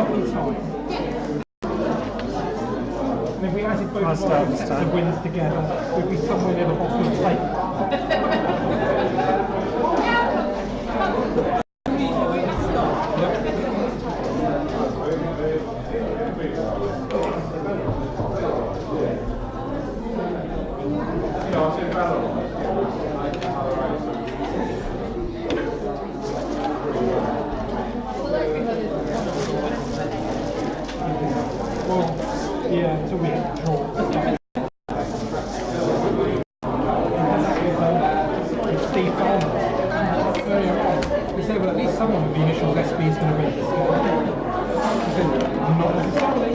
double time. And if we added both the wins together, we'd be somewhere near the bottom of the table. Yeah, until we hit the draw. Steve Farmer. We said, well, at least someone with the initials SB is going to win. He said, not necessarily.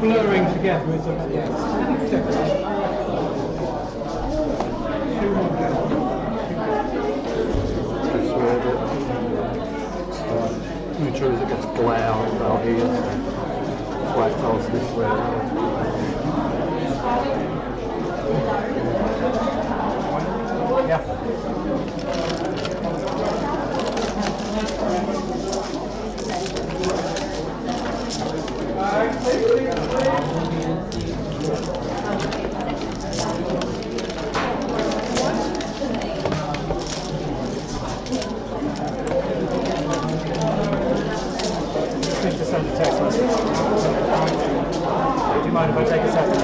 Blurring together is a yes. Neutral as it gets glare out here. Black house this way. Yeah. Just send a text message. Do you mind if I take a second?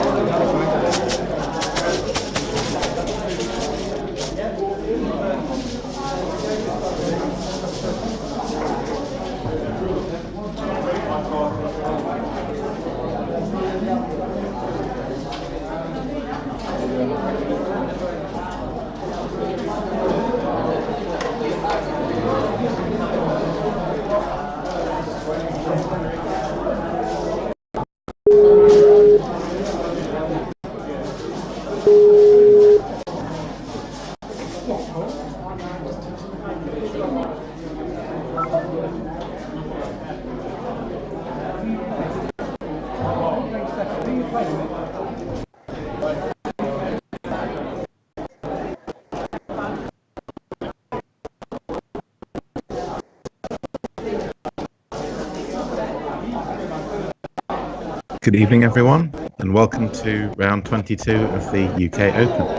Good evening, everyone, and welcome to round 22 of the UK Open.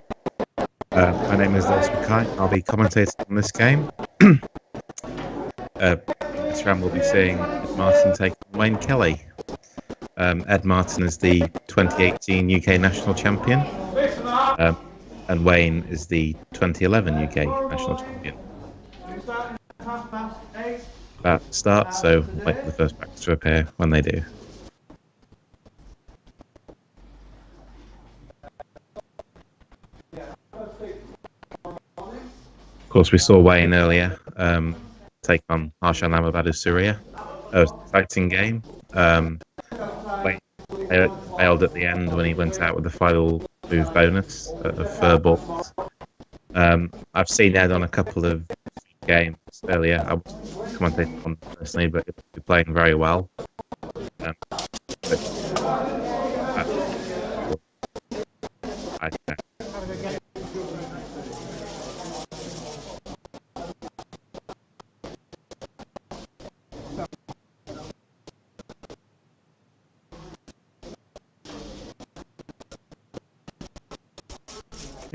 My name is Lewis Mackay. I'll be commentating on this game. This round we'll be seeing Ed Martin take on Wayne Kelly. Ed Martin is the 2018 UK National Champion, and Wayne is the 2011 UK National Champion. About to start, so we'll wait for the first backs to appear when they do. Of course, we saw Wayne earlier take on Harshan Amabadu Surya. It was an exciting game. Wayne failed at the end when he went out with the final move bonus of fur balls. I've seen Ed on a couple of games earlier. I was commentating on personally, but he's playing very well.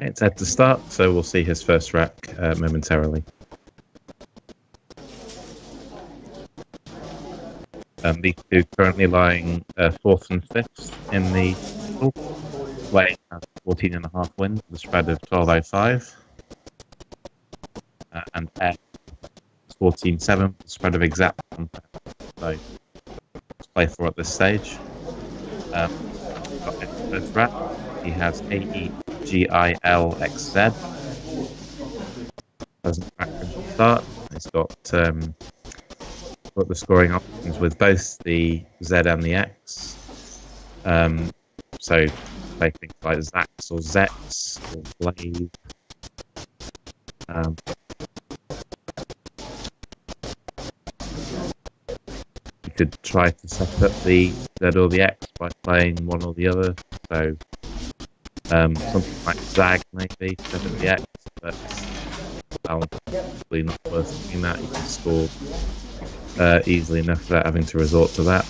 It's Ed to start, so we'll see his first rack momentarily. These two currently lying 4th and 5th in the pool. Wayne has 14.5 wins, with a spread of 12.05. And Ed 14.7, with a spread of exact 1. So let's play for at this stage. Got Ed's first rack. He has AEGILXZ. Doesn't crack from the start. He's got the scoring options with both the Z and the X. So play things like Zax or Zex or Blade Um, you could try to set up the Z or the X by playing one or the other. So something like Zag maybe, set up the X, but probably not worth doing that. You can score easily enough without having to resort to that.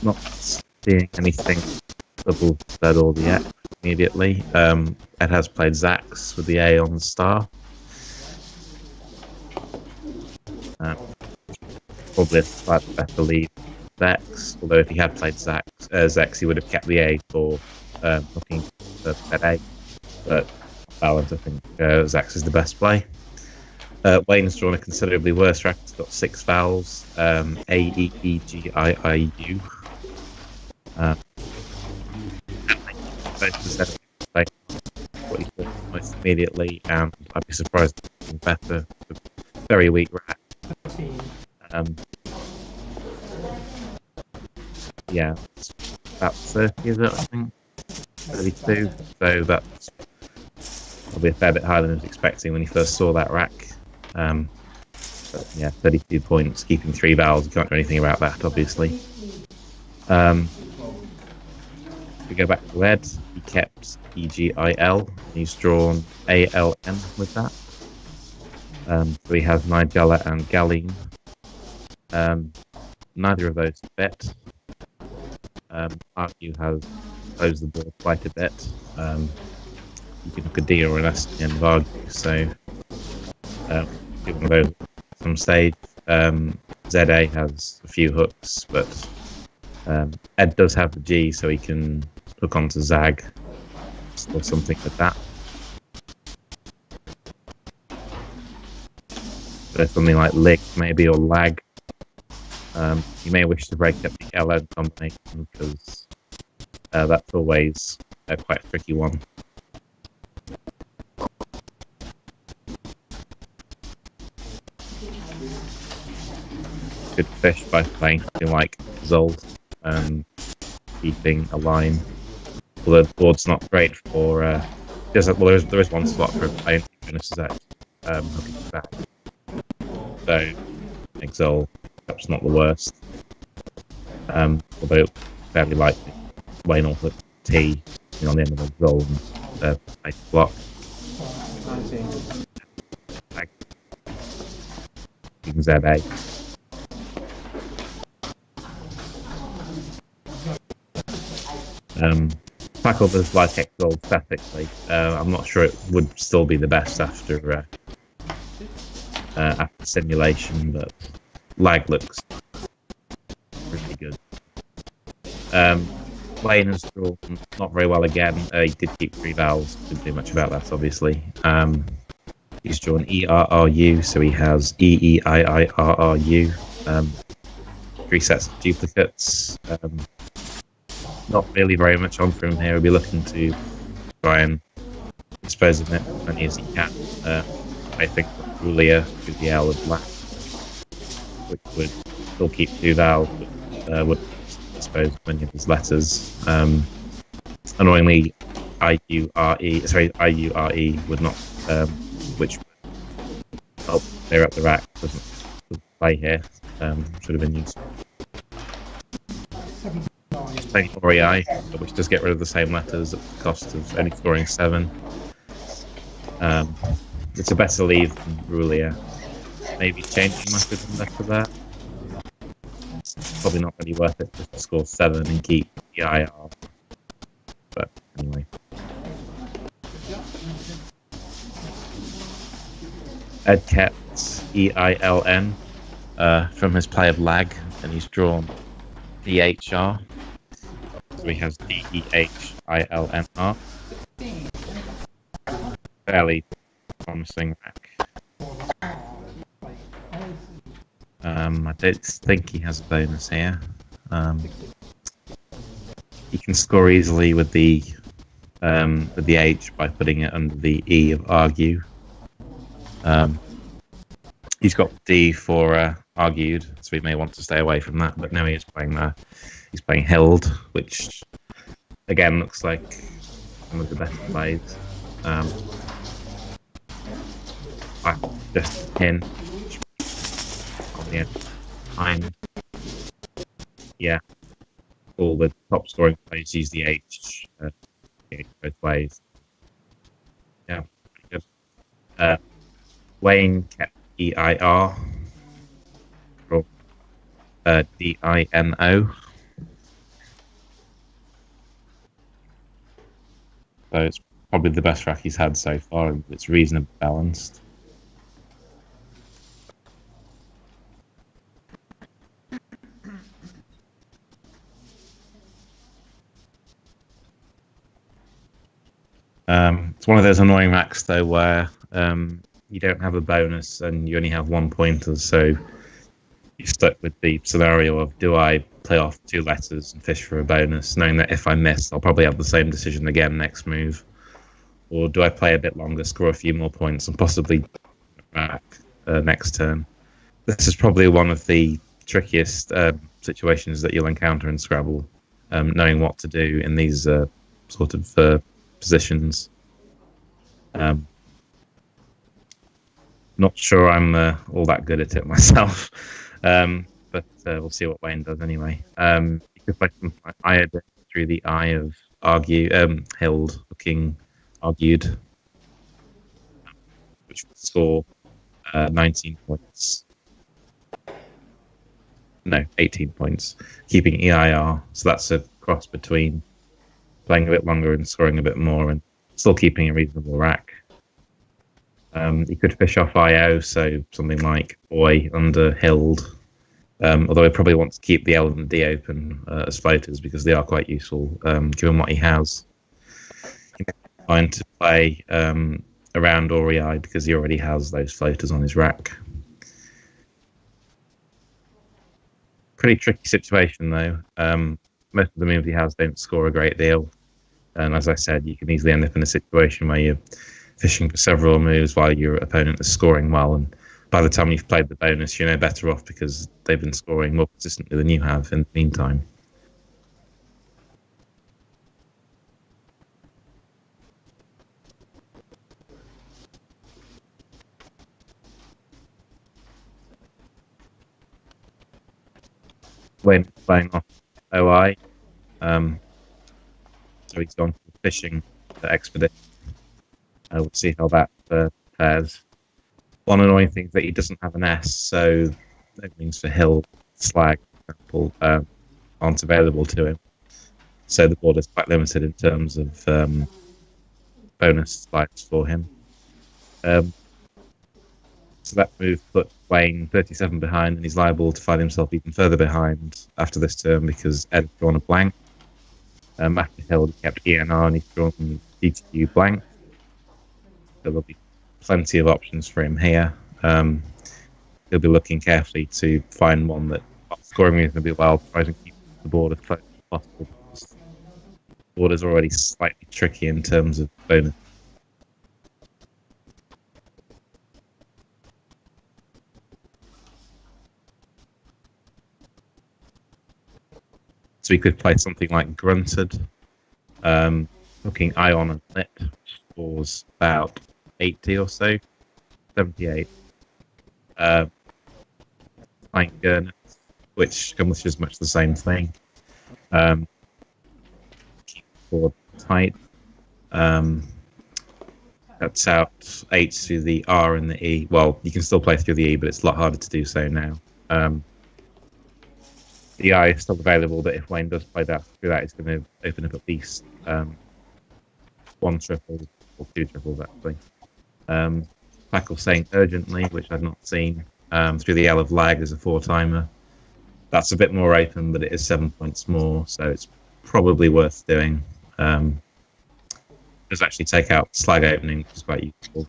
Not seeing anything double Z or the X immediately. Ed has played Zax with the A on the star. Probably a slightly better lead Zax, although if he had played Zax, he would have kept the A for looking for Ed A. But balance, I think Zax is the best play. Wayne's drawn a considerably worse rack. He's got 6 vowels, A-E-E-G-I-I-U. What he thought most immediately, and I'd be surprised if it's better. Very weak rack. Yeah, it's about 30, is it? I think 32. So that's probably a fair bit higher than I was expecting when he first saw that rack. But yeah, 32 points, keeping 3 vowels. You can't do anything about that, obviously. We go back to Ed. He kept E-G-I-L. He's drawn A-L-N with that. So he has Nigella and Galeen. Neither of those bet. Argue has closed the board quite a bit. You can look a D or an S at the end of Argue, so give one of those at some stage. ZA has a few hooks, but Ed does have the G, so he can hook onto Zag or something like that. So something like Lick, maybe, or Lag. You may wish to break up the LN combination because that's always quite a tricky one. Could fish by playing something like Zold, keeping a line. Although the board's not great for. There is one slot for playing Genesis hooking back. So, Exol, perhaps not the worst. Although fairly likely Wayne will put T on the end of Exol and make a block. Using ZA. Tackle does like Exol statically. I'm not sure it would still be the best after simulation, but Lag looks really good. Wayne has drawn not very well again. He did keep 3 vowels, didn't do much about that, obviously. He's drawn ERRU, so he has EEIIRRU. 3 sets of duplicates. Not really very much on for him here. We'll be looking to try and dispose of it as many as he can. I think Rulia with the L of black, which would still keep 2 vowels, but would dispose of many of his letters. Annoyingly, IURE would not, which would help clear up the rack. Doesn't play here. Should have been used. Playing Ori, which does get rid of the same letters at the cost of only scoring 7. It's a better lead than Rulia. Maybe changing letters and better that. It's probably not really worth it just to score 7 and keep the IR. But anyway. Ed kept EILN from his play of Lag, and he's drawn DHR. So he has DEHILNR. Fairly promising rack. I don't think he has a bonus here. He can score easily with the H by putting it under the E of Argue. He's got D for Argued, so he may want to stay away from that. But now he is playing he's playing Held, which again, looks like one of the best plays. I just pin on the end. Yeah, all the top scoring players use the H both ways. Yeah, good. Wayne kept EIR or DINO. So it's probably the best rack he's had so far, and it's reasonably balanced. It's one of those annoying racks though where you don't have a bonus and you only have 1 pointer, so you're stuck with the scenario of, do I play off 2 letters and fish for a bonus, knowing that if I miss, I'll probably have the same decision again next move, or do I play a bit longer, score a few more points, and possibly back next turn? This is probably one of the trickiest situations that you'll encounter in Scrabble, knowing what to do in these sort of positions. Not sure I'm all that good at it myself, but we'll see what Wayne does anyway. You could play something like Iodine through the eye of Hild, looking argued, which would score 19 points. No, 18 points, keeping EIR. So that's a cross between playing a bit longer and scoring a bit more, and still keeping a reasonable rack. You could fish off IO, so something like Boy under Hild, although he probably wants to keep the L and the D open as floaters because they are quite useful, given what he has. He might find to play around Ori because he already has those floaters on his rack. Pretty tricky situation though. Most of the moves he has don't score a great deal, and as I said, you can easily end up in a situation where you're fishing for several moves while your opponent is scoring well, and by the time you've played the bonus, you're no better off because they've been scoring more consistently than you have in the meantime. When playing off OI, so he's gone for fishing expedition. We'll see how that fares. One annoying thing is that he doesn't have an S, so openings for Hill, Slag, for example, aren't available to him. So the board is quite limited in terms of bonus slides for him. So that move put Wayne 37 behind, and he's liable to find himself even further behind after this turn because Ed's drawn a blank. After Hill, he kept ENR and he's drawn DTU blank. So there'll be plenty of options for him here. He'll be looking carefully to find one that scoring reasonably well, trying to keep the board as close as possible. The board is already slightly tricky in terms of bonus. So we could play something like Grunted, looking Ion and Lit, which scores about 80 or so, 78. Playing Gurnet, which is much the same thing. Keep the board tight. Cuts out 8 through the R and the E. Well, you can still play through the E, but it's a lot harder to do so now. The I is still available, but if Wayne does play that through that, it's going to open up at least 1 triple or 2 triples actually. Tackle saying urgently, which I've not seen, through the L of Lag as a 4-timer. That's a bit more open, but it is 7 points more, so it's probably worth doing. Does actually take out Slag opening, which is quite useful.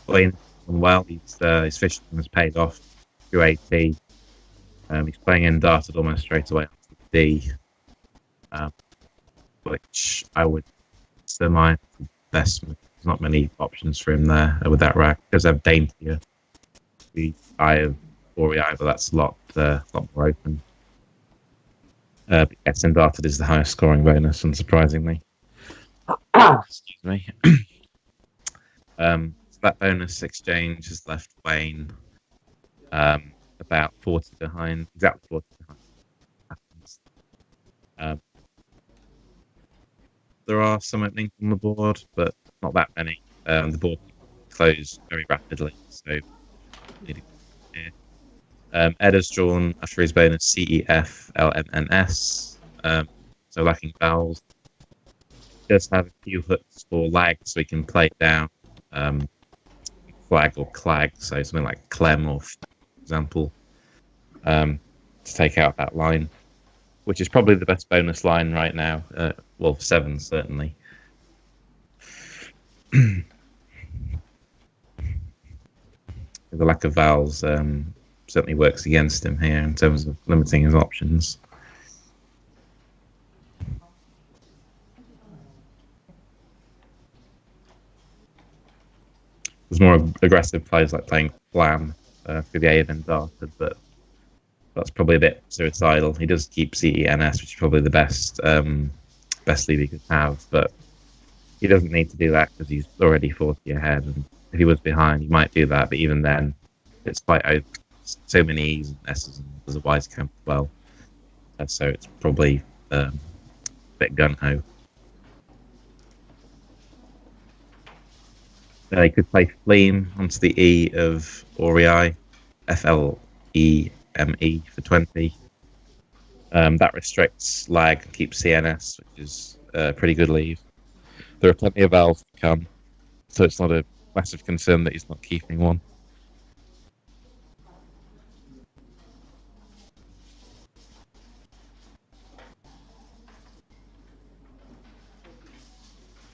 Wayne, well, his fishing has paid off through AT. He's playing in darted almost straight away onto D, which I would surmise the best move. There's not many options for him there with that rack. He does have Daintier, the Eye of Ori, but that's a lot more open. Yes, Indarted is the highest scoring bonus, unsurprisingly. Excuse me. So that bonus exchange has left Wayne about 40 behind, exactly 40 behind. There are some openings on the board, but not that many. The board closed very rapidly, so Ed has drawn after his bonus CEF so lacking vowels. He does have a few hooks for lag, so he can play down flag or clag, so something like clem or for example, to take out that line, which is probably the best bonus line right now. Well, 7 certainly. The lack of vowels certainly works against him here in terms of limiting his options. There's more aggressive plays like playing Flam through the A of Indarted, but that's probably a bit suicidal. He does keep CENS, which is probably the best lead he could have, but he doesn't need to do that because he's already 40 ahead. And if he was behind, he might do that, but even then, it's quite open. So many E's and S's, and there's a wise camp as well. So it's probably a bit gun-ho. He could play Fleam onto the E of Orei, FLEME for 20. That restricts lag and keeps CNS, which is a pretty good leave. There are plenty of vowels to come, so it's not a massive concern that he's not keeping one.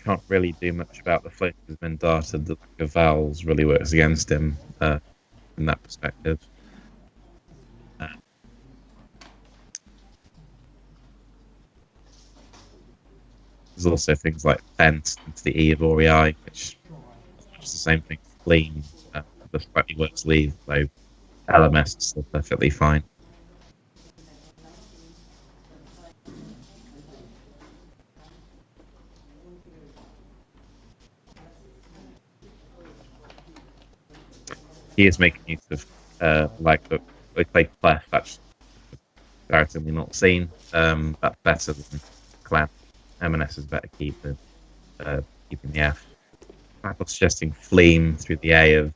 Can't really do much about the float that's been darted. The lack of vowels really works against him in that perspective. There's also things like Fence into the E of Orei, which is the same thing for Fleam, the slightly worse leave, though LMS is still perfectly fine. He is making use of like we played Clef, that's comparatively not seen. That's better than Clef. M&S is better keeping the F. Michael suggesting Fleam through the A of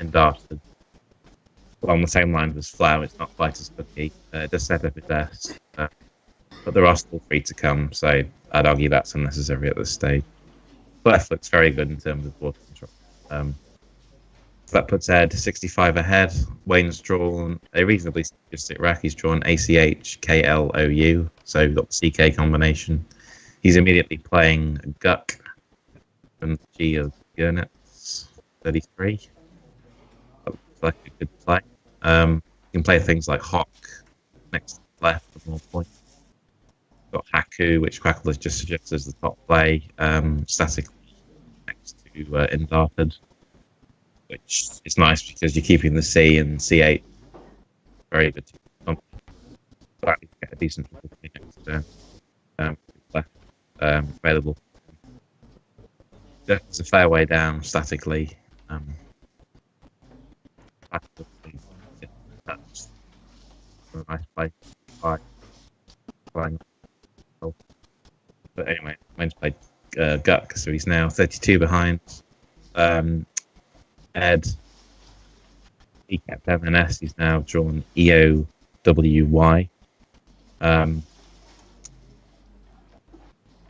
Indarted. Along the same lines as Flower, it's not quite as cookie. It does set up its S, but there are still 3 to come, so I'd argue that's unnecessary at this stage. Clef looks very good in terms of board control. So that puts Ed 65 ahead. Wayne's drawn a reasonably simplistic rack. He's drawn ACH, KLOU, so you've got the CK combination. He's immediately playing Guck from the G of Gurnitz, 33. That looks like a good play. You can play things like Hawk next to the left for more points. Got Haku, which Quackle has just suggested as the top play, statically next to Indarted, which is nice because you're keeping the C and C8 very good. But you get a decent left available. There's a fair way down statically. That's a nice play. But anyway, Wayne's played Guck, so he's now 32 behind. Ed, he kept M&S, he's now drawn EOWY.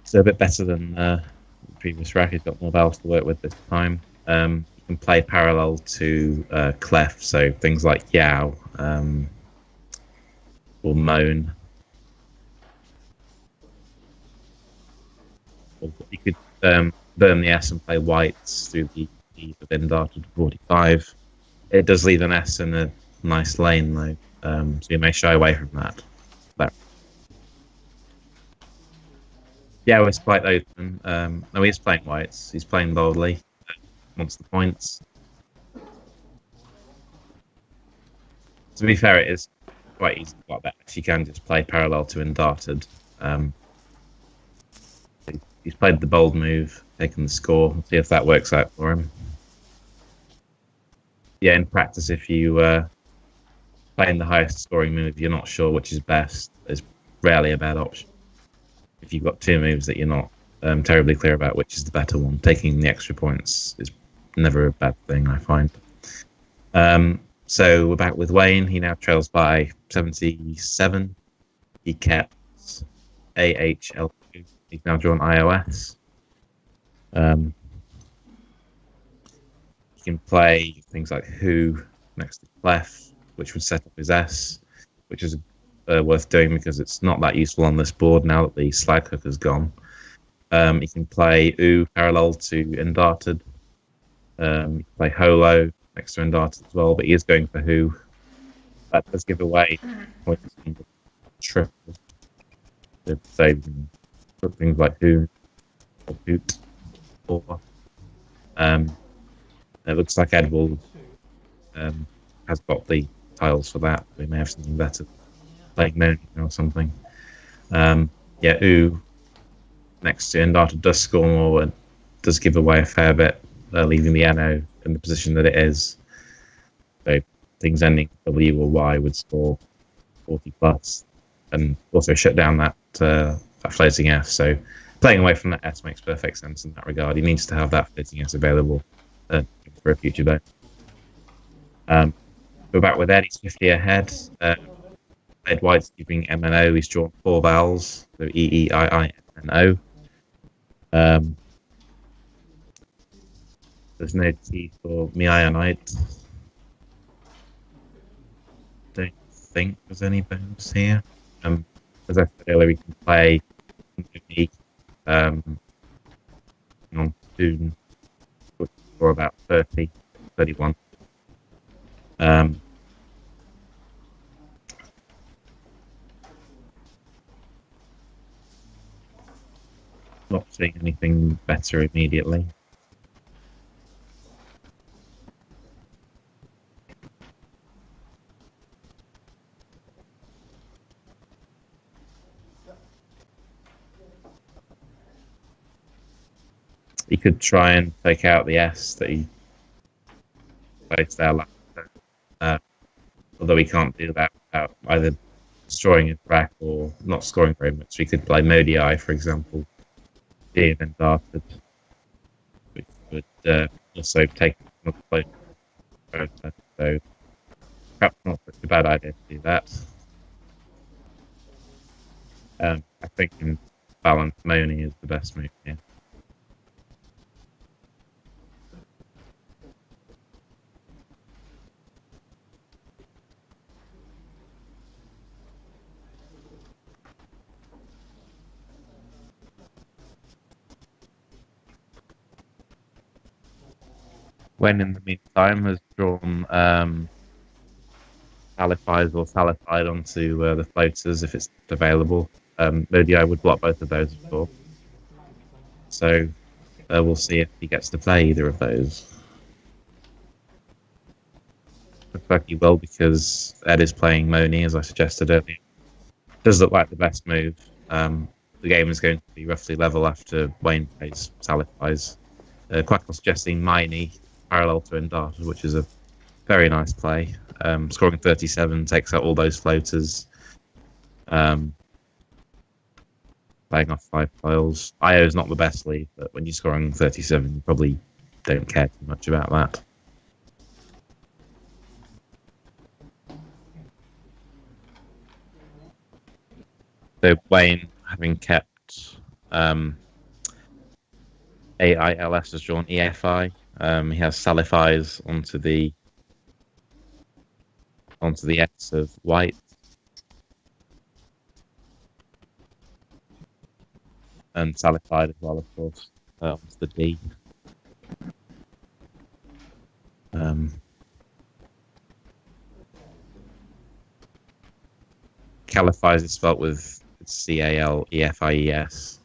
So a bit better than the previous rack. He's got more vowels to work with this time. You can play parallel to Clef, so things like Yao or Moan. Or you could burn the S and play whites through the of Indarted 45. It does leave an S in a nice lane though, so you may shy away from that. Yeah, it's quite open. No, he's playing whites. He's playing boldly. Wants the points. To be fair, it is quite easy like that. You can just play parallel to Undarted. He's played the bold move, taken the score. We'll see if that works out for him. Yeah, in practice, if you playing the highest scoring move, you're not sure which is best. It's rarely a bad option. If you've got two moves that you're not terribly clear about which is the better one, taking the extra points is never a bad thing, I find. So we're back with Wayne. He now trails by 77. He kept AHL2. He's now drawn iOS. You can play things like Who next to Clef, which would set up his S, which is worth doing because it's not that useful on this board now that the slag hook has gone. You can play Oo parallel to Undarted. You can play Holo next to Undarted as well, but he is going for Who. That does give away points in the triple. So things like Who or Hoot. Or it looks like Edward has got the tiles for that. We may have something better, like Moon or something. Yeah, Oo next to Undarted does score more and does give away a fair bit, leaving the NO in the position that it is. So things ending W or Y would score 40 plus, and also shut down that floating S. So playing away from that S makes perfect sense in that regard. He needs to have that floating S available for a future vote. We're back with Ed. He's 50 ahead. Ed White's keeping MNO. He's drawn 4 vowels, so EEIINO. There's no T for Miionite. Don't think there's any bones here. As I said earlier, we can play unique on Toon for about 30, 31. Not seeing anything better immediately. He could try and take out the S that he placed there last time. Although he can't do that without either destroying his rack or not scoring very much. So he could play Modi, for example, being Undarted, which would also take another place. So perhaps not such a bad idea to do that. I think in balance, Moni is the best move here. When in the meantime has drawn Salifies or Salifide onto the floaters if it's available. Modi would block both of those, of course. So we'll see if he gets to play either of those. Looks like he will because Ed is playing Moni, as I suggested earlier. Does look like the best move. The game is going to be roughly level after Wayne plays Salifies. Quackle suggesting Miney parallel to Undarted, which is a very nice play. Scoring 37 takes out all those floaters. Playing off 5 tiles. IO is not the best lead, but when you're scoring 37, you probably don't care too much about that. So Wayne, having kept AILS, has drawn EFI. He has Salifies onto the S of White, and Salified as well, of course, onto the D. Califies is spelt with CALEFIES.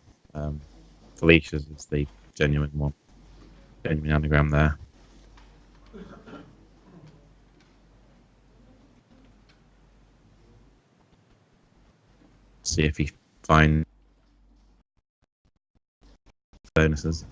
Felicia's is the genuine one. Genuine anagram there. see if he finds bonuses.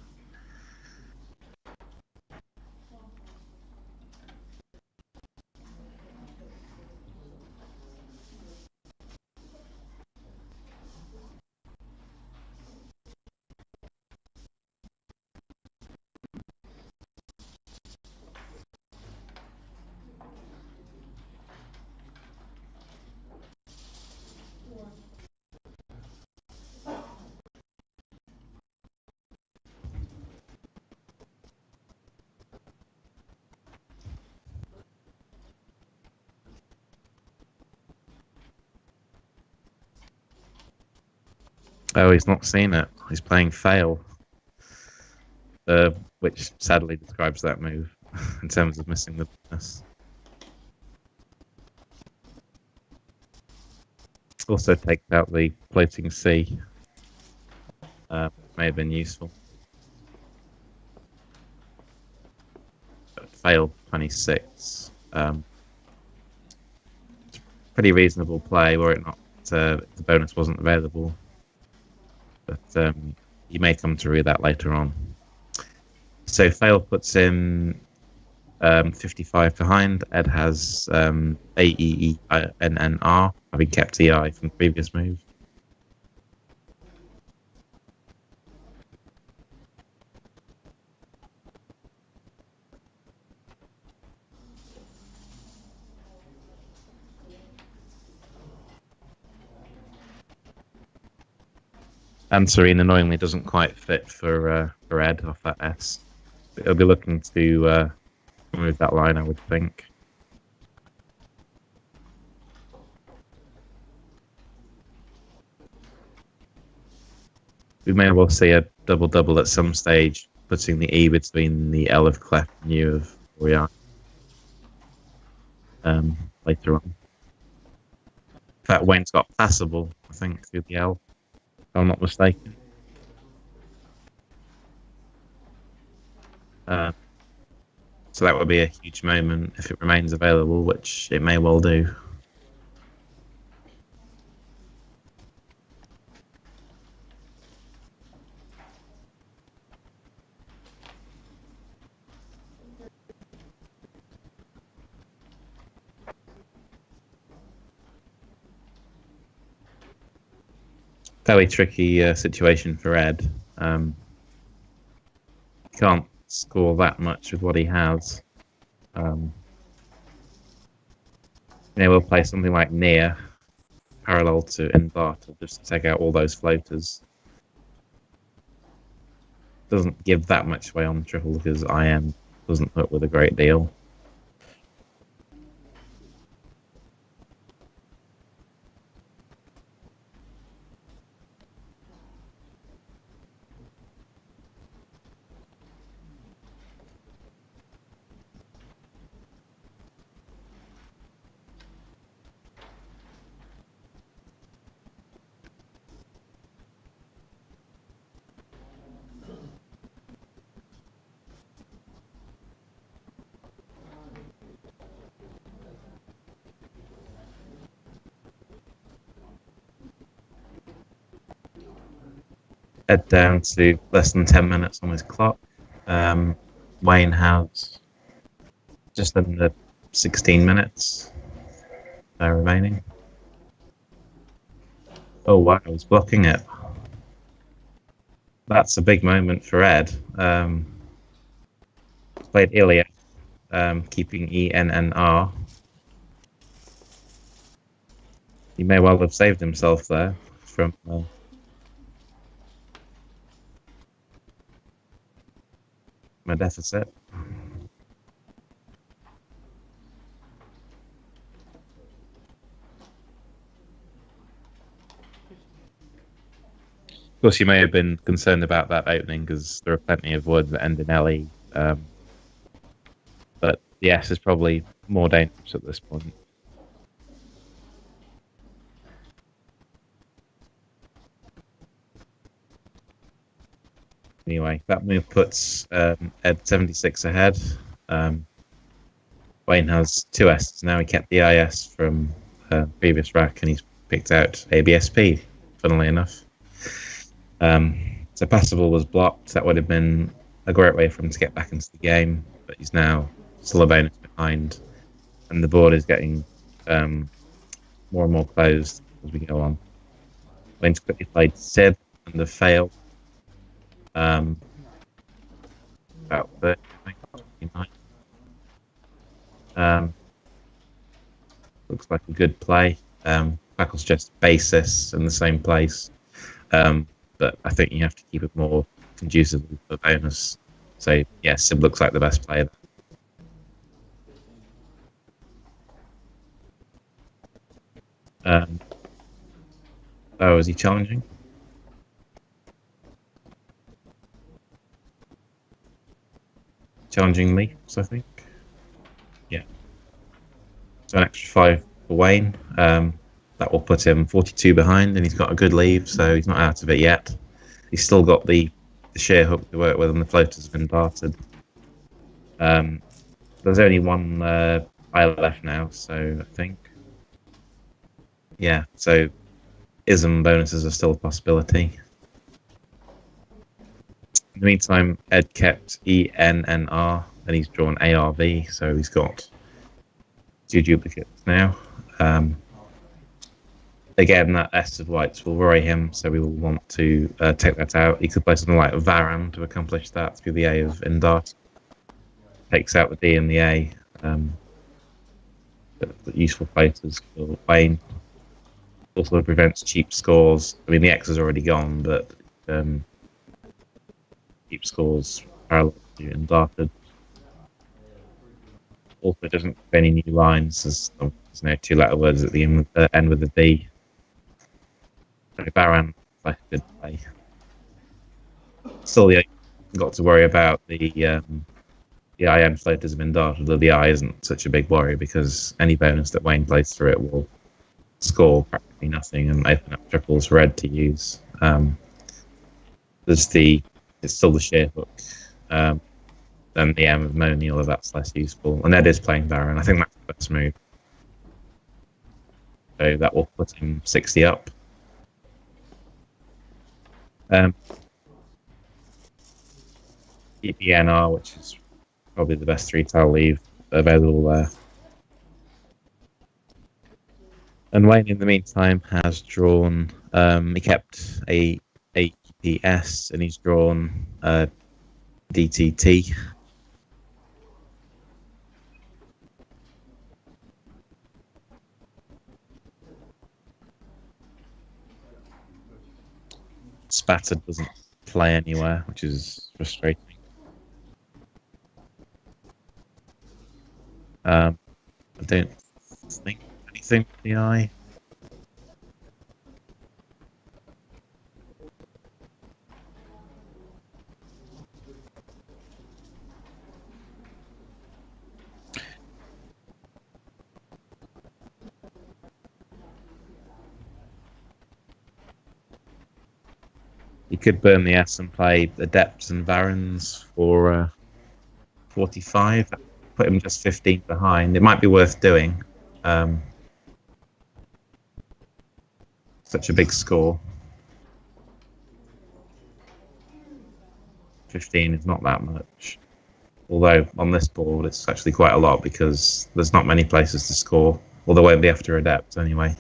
Oh, he's not seen it. He's playing fail, which sadly describes that move in terms of missing the bonus. Also takes out the floating C. May have been useful. But failed 26. Pretty reasonable play were it not the bonus wasn't available. But you may come to read that later on. So fail puts him 55 behind. Ed has AEENNR, having kept EI from the previous move. And Serene annoyingly doesn't quite fit for Ed off that S. But he'll be looking to remove that line, I would think. We may well see a double-double at some stage, putting the E between the L of Clef and U of Orion later on. In fact, Wayne's got passable, I think, through the L. If I'm not mistaken. So that would be a huge moment if it remains available, which it may well do. Fairly tricky situation for Ed. Can't score that much with what he has. We'll play something like Near, parallel to Inverter, just to take out all those floaters. Doesn't give that much away on triple because IM doesn't put with a great deal. Ed down to less than 10 minutes on his clock. Wayne has just under 16 minutes remaining. Oh wow, he's blocking it. That's a big moment for Ed. Played Ilya, keeping ENNR. He may well have saved himself there from a deficit. Of course, you may have been concerned about that opening because there are plenty of words that end in LE. But the S is probably more dangerous at this point. Anyway, that move puts Ed 76 ahead. Wayne has 2 S's now. He kept the IS from previous rack and he's picked out ABSP. funnily enough. So passable was blocked. That would have been a great way for him to get back into the game, but he's now still a bonus behind, and the board is getting more and more closed as we go on. Wayne's quickly played Sib and the fail. About 30, I think, 29. Looks like a good play. Tackle's just basis in the same place. But I think you have to keep it more conducive to the bonus. So, yeah, Sib looks like the best player. Oh, is he challenging? Challenging Leafs, I think. Yeah. So an extra 5 for Wayne. That will put him 42 behind, and he's got a good leave, so he's not out of it yet. He's still got the sheer hook to work with, and the floaters have been darted. There's only one eye left now, so I think. Yeah, so ISM bonuses are still a possibility. In the meantime, Ed kept ENNR, and he's drawn ARV, so he's got 2 duplicates now. Again, that S of whites will worry him, so we will want to take that out. He could play something like Varan to accomplish that through the A of Indart. Takes out the D and the A. But useful places for Wayne. Also prevents cheap scores. I mean, the X is already gone, but cheap scores parallel to Indarted. Also doesn't have any new lines. There's no 2-letter words at the end with the D. So Baran, like a good play. Still, got to worry about the IM floaters have been darted, although the I isn't such a big worry because any bonus that Wayne plays through it will score practically nothing and open up triples for Ed to use. It's still the sheer hook. Then the M of Moni, although that's less useful. And Ed is playing Baron. I think that's the best move. So that will put him 60 up. EPNR, which is probably the best 3-tile leave available there. And Wayne, in the meantime, has drawn. He kept a EPS, and he's drawn DTT. Spattered doesn't play anywhere, which is frustrating. I don't think anything for the eye. You could burn the S and play Adepts and Varans for 45. Put him just 15 behind. It might be worth doing. Such a big score. 15 is not that much. Although on this board it's actually quite a lot because there's not many places to score. Although it won't be after Adept anyway.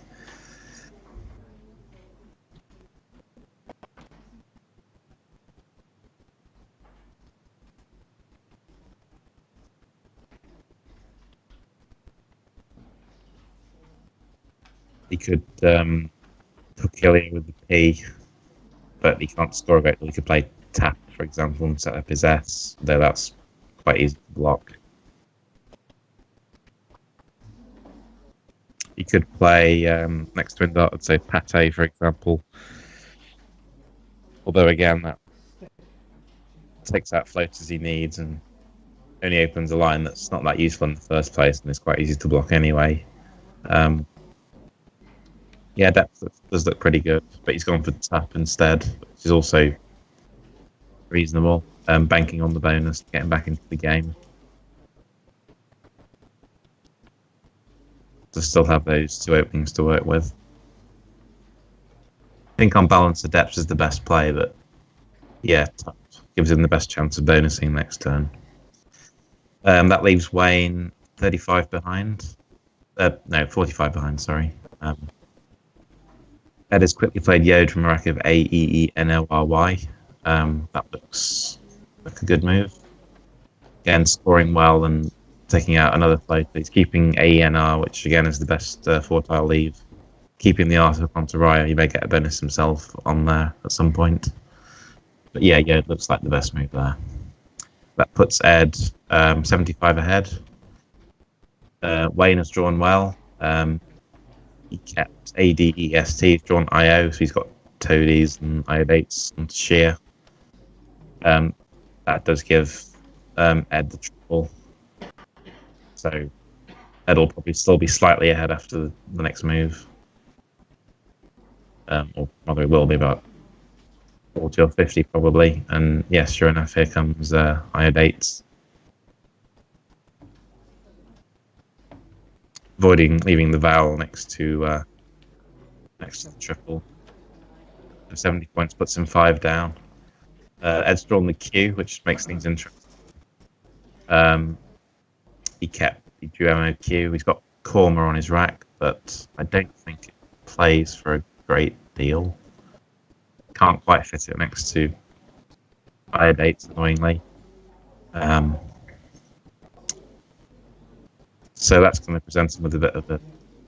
He could hook Ilya with the P, but he can't score a bit. He could play Tap, for example, and set up his S, though that's quite easy to block. He could play next to Indart, I'd say Pate, for example. Although, again, that takes out floaters he needs and only opens a line that's not that useful in the first place and is quite easy to block anyway. Yeah, that does look pretty good, but he's gone for Tap instead, which is also reasonable. Banking on the bonus, getting back into the game. To still have those 2 openings to work with. think on balance, Adepts is the best play, but yeah, gives him the best chance of bonusing next turn. That leaves Wayne 35 behind. No, 45 behind, sorry. Ed has quickly played Yode from a rack of AEENLRY. That looks like a good move. Again, scoring well and taking out another float. He's keeping AENR, which again is the best 4-tile leave. Keeping the Artifact onto Raya. He may get a bonus himself on there at some point. But yeah, it looks like the best move there. That puts Ed 75 ahead. Wayne has drawn well. He kept ADEST, he's drawn IO, so he's got Toadies and Iodates and Sheer. That does give Ed the triple. So Ed will probably still be slightly ahead after the next move. Or rather, it will be about 40 or 50 probably. And yes, sure enough, here comes Iodates. Leaving the vowel next to the triple. 70 points puts him 5 down. Ed's drawn the Q, which makes things interesting. He drew MOQ. He's got Korma on his rack, but I don't think it plays for a great deal. Can't quite fit it next to Iodates, annoyingly. So that's going to present him with a bit of a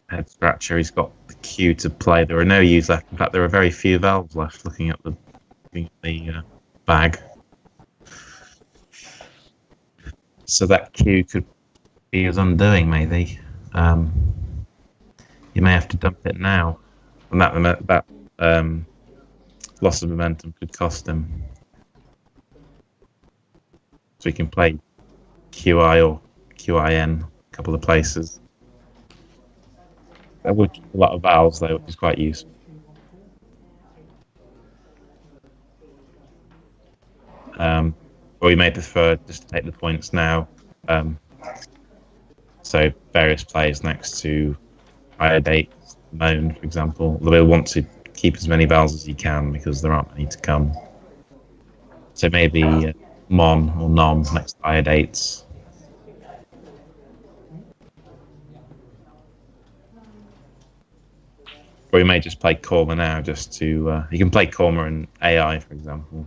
head scratcher. He's got the Q to play. There are no U's left. In fact, there are very few valves left. Looking at the bag, so that Q could be his undoing. Maybe he may have to dump it now, and that loss of momentum could cost him. So he can play QI or QIN. Couple of places. That would keep a lot of vowels though, which is quite useful. Or we may prefer just to take the points now. So various plays next to Iodate, Moan, for example. Although he'll want to keep as many vowels as he can because there aren't many to come. So maybe Mon or Nom next to Iodates. Or he may just play Korma now, just to... he can play Korma and AI, for example.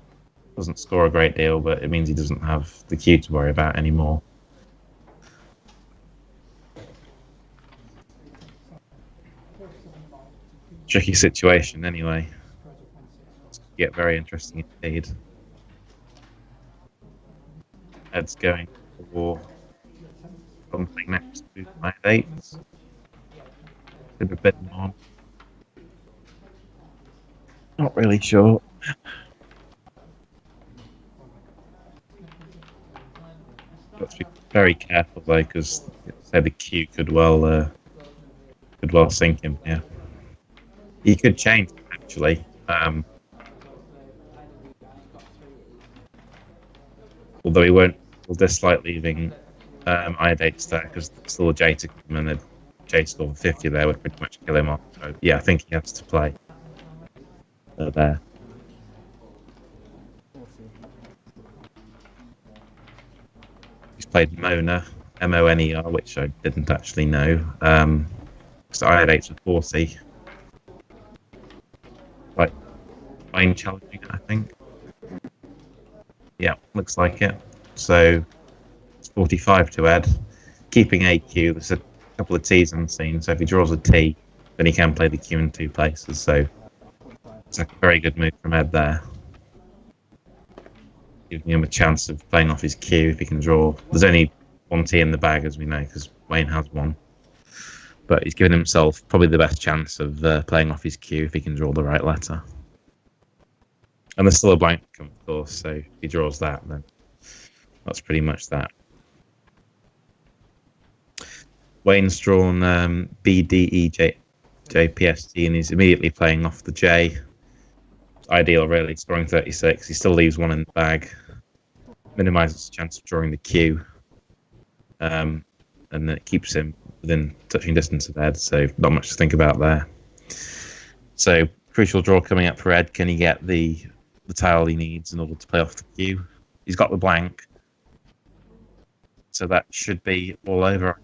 Doesn't score a great deal, but it means he doesn't have the Q to worry about anymore. Tricky situation, anyway. It's going to get very interesting indeed. Ed's going for something next to my dates. Could have been on. Not really sure. Got to be very careful though, because say the Q could well sink him. Yeah, he could change actually. Although he won't, will dislike leaving Iodates there because still a J to come and a J score of 50 there would pretty much kill him off. So yeah, I think he has to play. There. He's played Mona, M-O-N-E-R, which I didn't actually know. So I had 8 to 40. Like, fine challenging, I think. Yeah, looks like it. So it's 45 to Ed. Keeping AQ, there's a couple of T's unseen, so if he draws a T, then he can play the Q in 2 places. So it's a very good move from Ed there. Giving him a chance of playing off his Q if he can draw. There's only 1 T in the bag, as we know, because Wayne has one. But he's given himself probably the best chance of playing off his Q if he can draw the right letter. And there's still a blank, of course, so if he draws that, then that's pretty much that. Wayne's drawn B, D, E, J, P, S, T, and he's immediately playing off the J. Ideal, really, scoring 36. He still leaves 1 in the bag. Minimises his chance of drawing the Q. And it keeps him within touching distance of Ed, so not much to think about there. So crucial draw coming up for Ed. Can he get the tile he needs in order to play off the cue? He's got the blank, so that should be all over.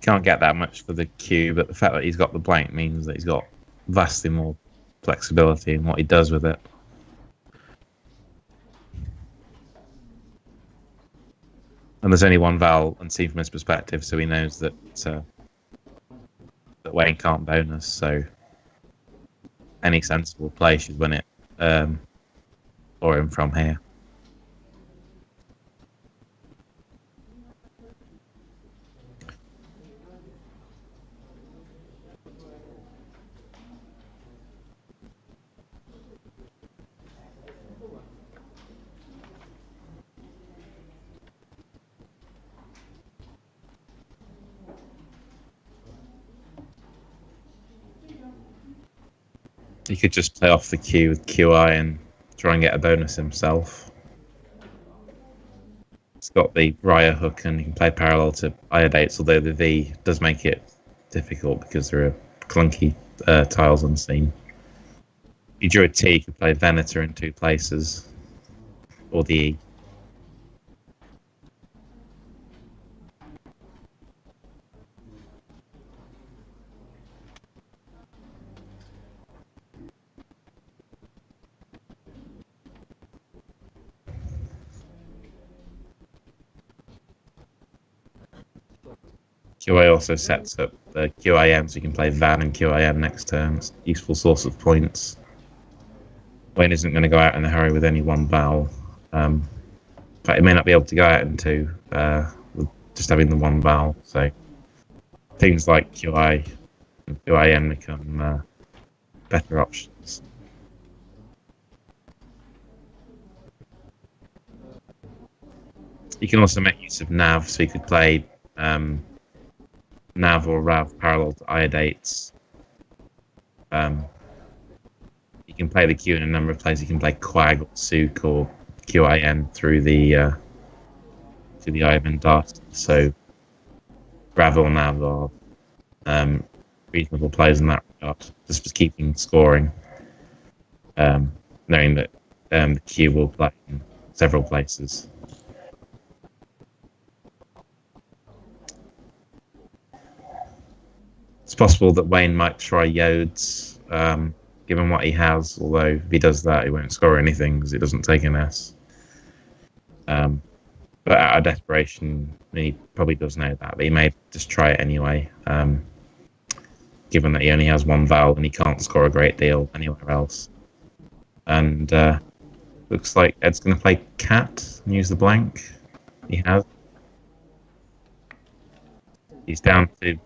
Can't get that much for the cue, but the fact that he's got the blank means that he's got vastly more flexibility in what he does with it. And there's only one Val, and seen from his perspective, so he knows that that Wayne can't bonus. So any sensible play should win it for him from here. He could just play off the cue with QI and try and get a bonus himself. It's got the Raya hook and he can play parallel to Iodates, although the V does make it difficult because there are clunky tiles on scene. If he drew a T, he could play Venator in 2 places, or the E. QI also sets up the QIM, so you can play Van and QIM next turn. It's a useful source of points. Wayne isn't going to go out in a hurry with any one Val. In fact, he may not be able to go out in 2 with just having the one Val. So things like QI and QIM become better options. You can also make use of Nav, so you could play Nav or Rav parallel to Iodates. You can play the Q in a number of places. You can play Quag or Sook or QIN through the Ivan Dart. So Rav or Nav are reasonable players in that regard. Just for keeping scoring, knowing that the Q will play in several places. It's possible that Wayne might try Yodes, given what he has, although if he does that, he won't score anything because it doesn't take an S. But out of desperation, he probably does know that, but he may just try it anyway, given that he only has one Val and he can't score a great deal anywhere else. And looks like Ed's going to play Cat and use the blank. He has. He's down to...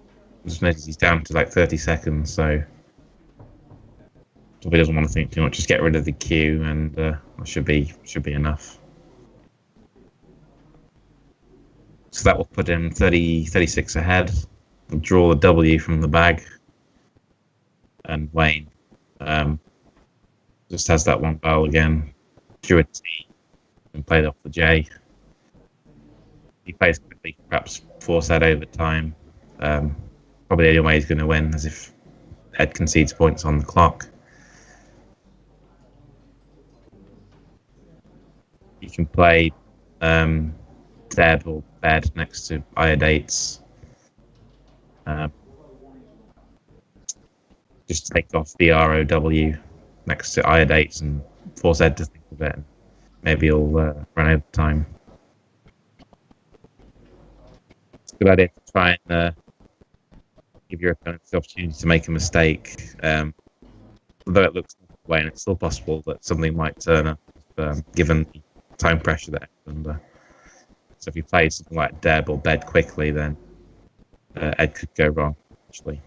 Just noticed he's down to like 30 seconds, so probably doesn't want to think too much. Just get rid of the Q, and that should be enough. So that will put him 36 ahead. We'll draw the W from the bag, and Wayne just has that one Val again. Drew a T and played off the J. He plays quickly, perhaps force that over time. Probably the only way he's going to win is if Ed concedes points on the clock. You can play Deb or Bed next to Iodates. Just take off the ROW next to Iodates and force Ed to think of it. Maybe he'll run out of time. It's a good idea to try and give your opponent the opportunity to make a mistake. Although it looks away, and it's still possible that something might turn up, given the time pressure that Ed's under. So if you play something like Deb or Bed quickly, then Ed could go wrong, actually.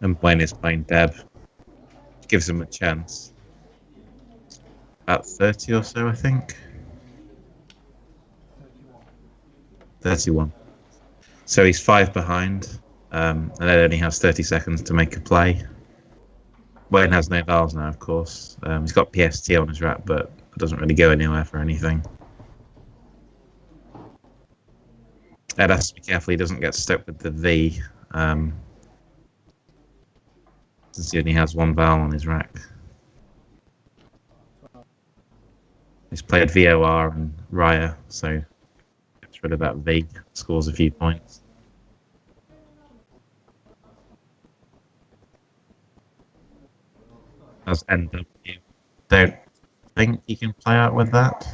And Wayne is playing Deb. Gives him a chance. About 30 or so, I think. 31. So he's 5 behind, and then only has 30 seconds to make a play. Wayne has no vowels now, of course. He's got PST on his rack, but it doesn't really go anywhere for anything. Ed has to be careful he doesn't get stuck with the V, since he only has 1 vowel on his rack. He's played VOR and Raya, so gets rid of that V, scores a few points. As NW, don't think you can play out with that.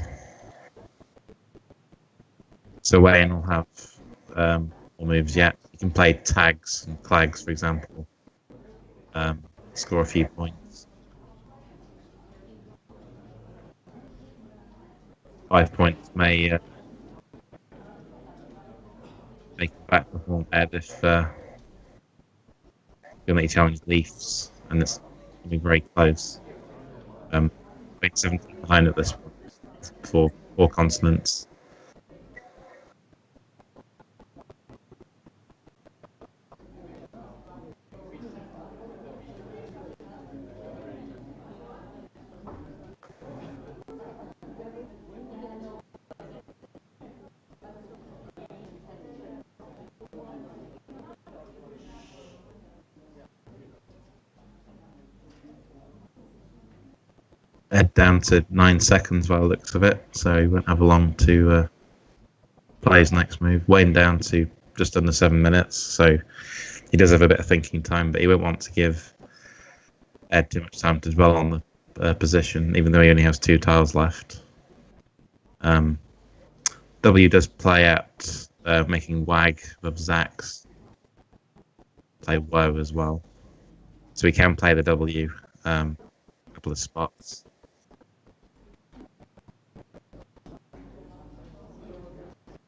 So Wayne will have more moves yet. You can play tags and clags, for example. Score a few points. 5 points may make it back before Ed if you'll let you challenge Leafs, and it's going to be very close. Wayne 17 behind at this point for 4 consonants. Ed down to 9 seconds by the looks of it, so he won't have long to play his next move. Wayne down to just under 7 minutes, so he does have a bit of thinking time, but he won't want to give Ed too much time to dwell on the position, even though he only has 2 tiles left. W does play out making Wag of Zax, play Woe as well, so he can play the W a couple of spots.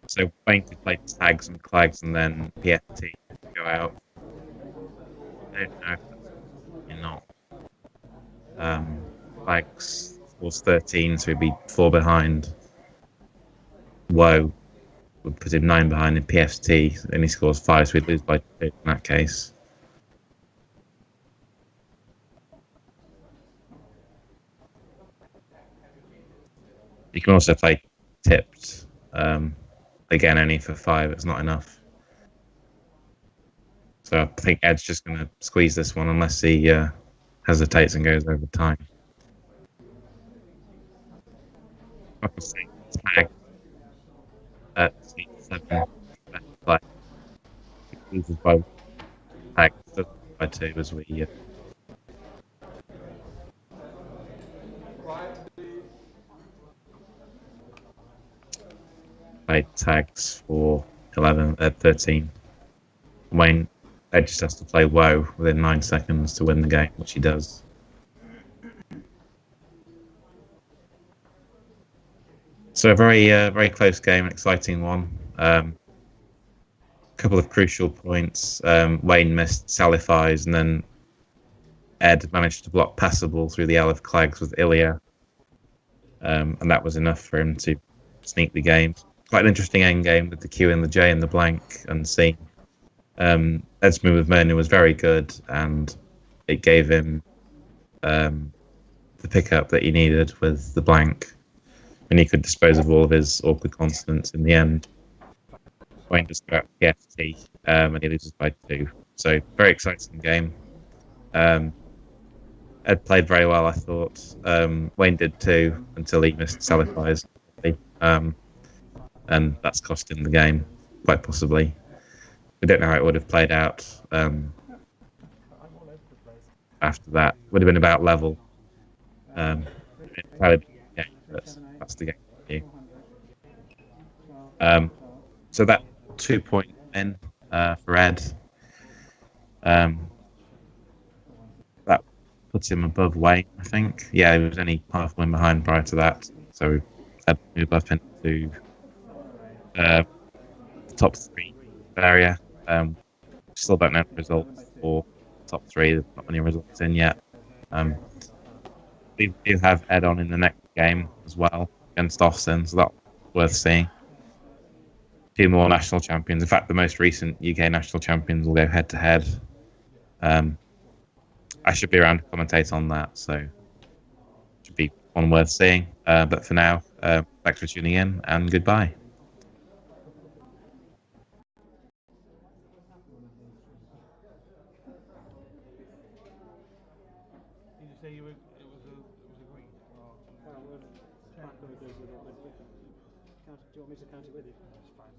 So Wayne could play tags and clags and then PFT go out. I don't know if that's not. Flags was 13, so he'd be 4 behind. Woe would put him 9 behind in PFT, then he scores 5, so he'd lose by 2 in that case. You can also play tipped. Again, only for 5, it's not enough. So I think Ed's just going to squeeze this one unless he hesitates and goes over time. Tag at C7. Play. Loses by tag by 2 as we. Played tags for 13. Wayne Ed just has to play Woe within 9 seconds to win the game, which he does. So a very close game, exciting one. Couple of crucial points. Wayne missed Salifies, and then Ed managed to block passable through the Aleph Clags with Ilya, and that was enough for him to sneak the game. Quite an interesting end game with the Q and the J and the blank unseen. Ed's move with Myrna was very good, and it gave him the pickup that he needed with the blank, and he could dispose of all of his awkward consonants in the end. Wayne just got PFT, and he loses by 2. So very exciting game. Ed played very well, I thought. Wayne did too, until he missed Salifies. And that's cost him the game, quite possibly. We don't know how it would have played out after that. Would have been about level. That's the game. So that 2-point win for Ed. That puts him above Wayne, I think. Yeah, he was only half win behind prior to that. So Ed moved up into the top 3 area. Still don't know the results for top three. There's not many results in yet. Um, we do have Ed on in the next game as well against Austin, so that's worth seeing. Two more national champions. In fact, the most recent UK national champions will go head to head. I should be around to commentate on that, so should be one worth seeing. But for now, thanks for tuning in and goodbye. Did you say it was agreed? Or Do you want me to count it with you? that's fine.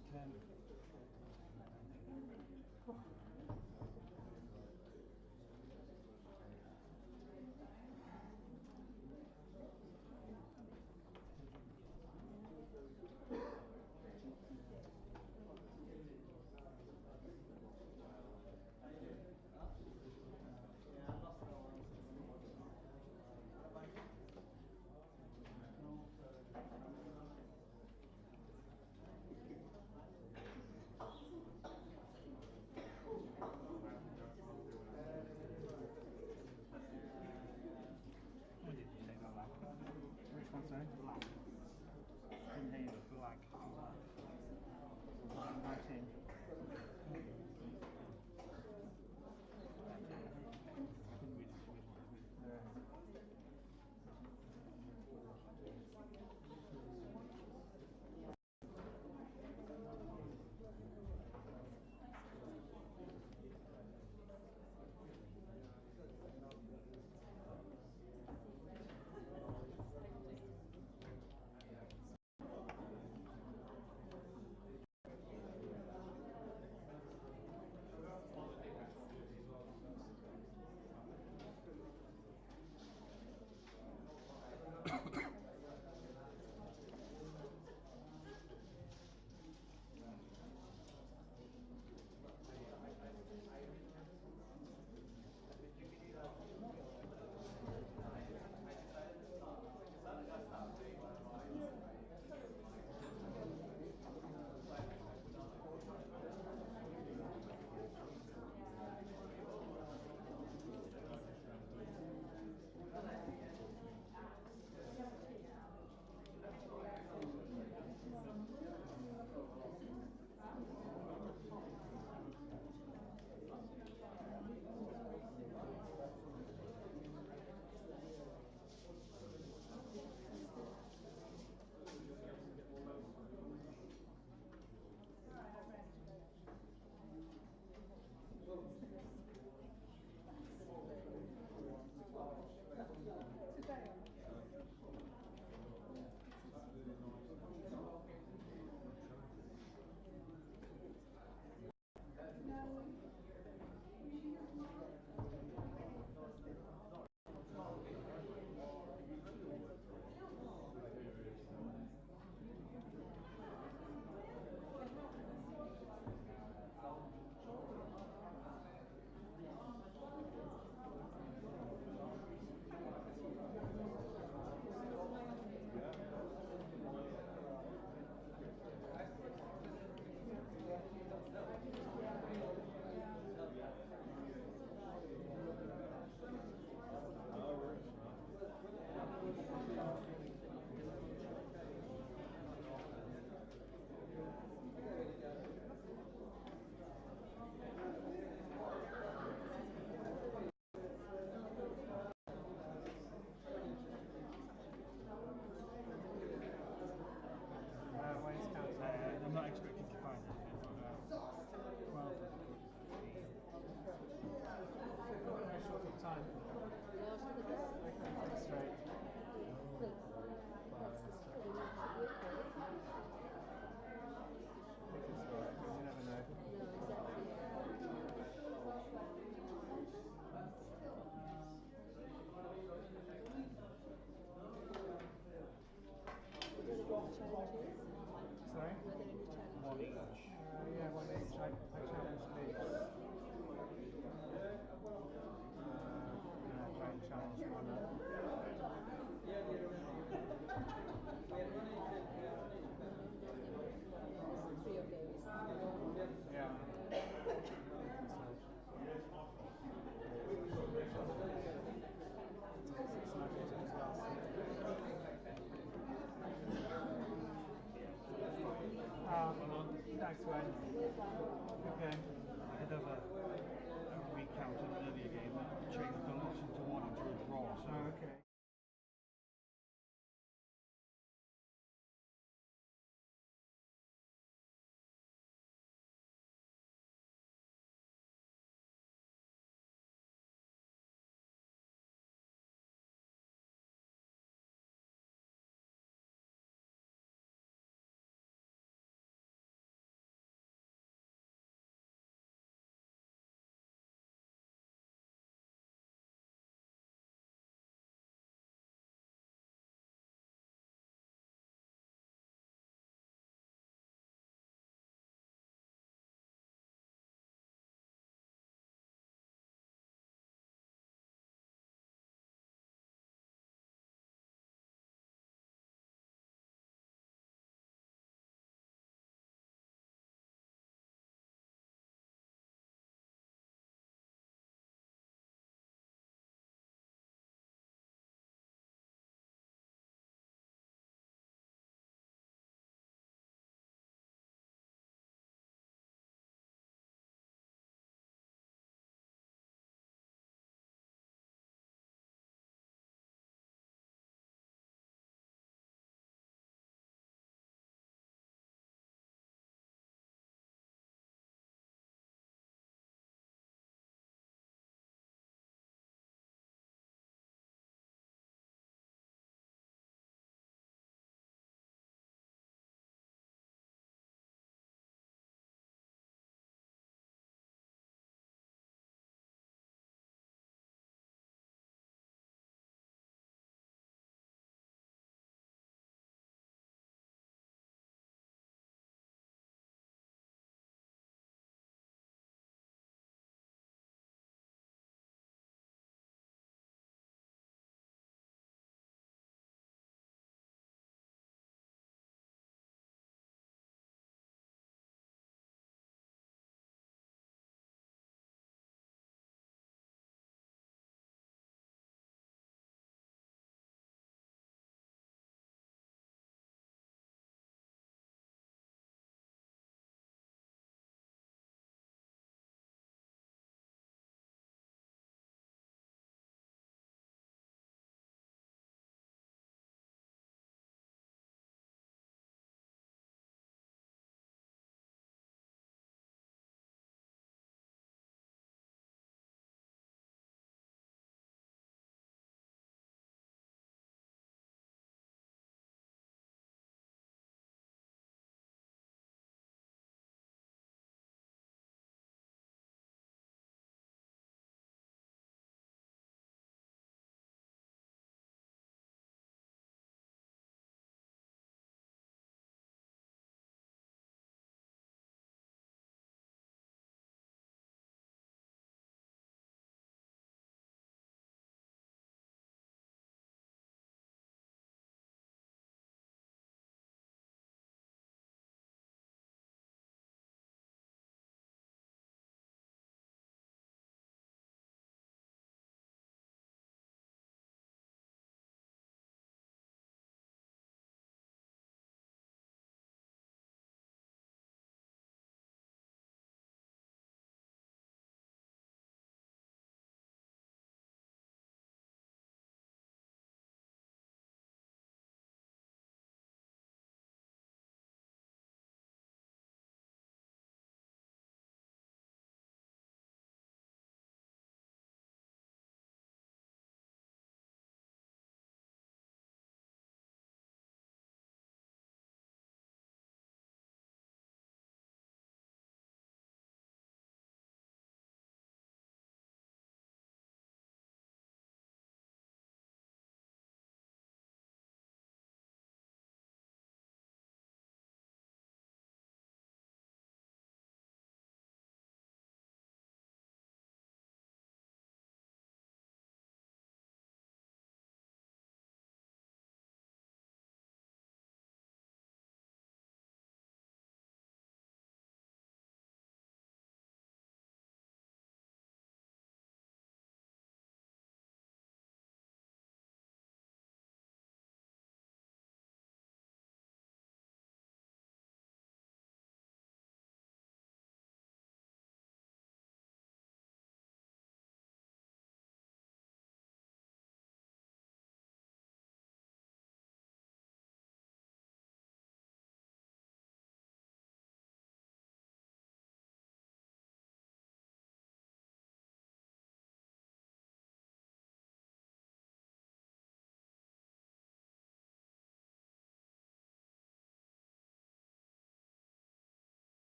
When did you say that lag? Which one, sorry? Lag. Didn't hear you. Lag. 19. I'm not expecting to find it. Well, short of time. Straight. You never know. Sorry? One each. Yeah, one each. I challenged Leeds. And I challenged Monmouth. Yeah.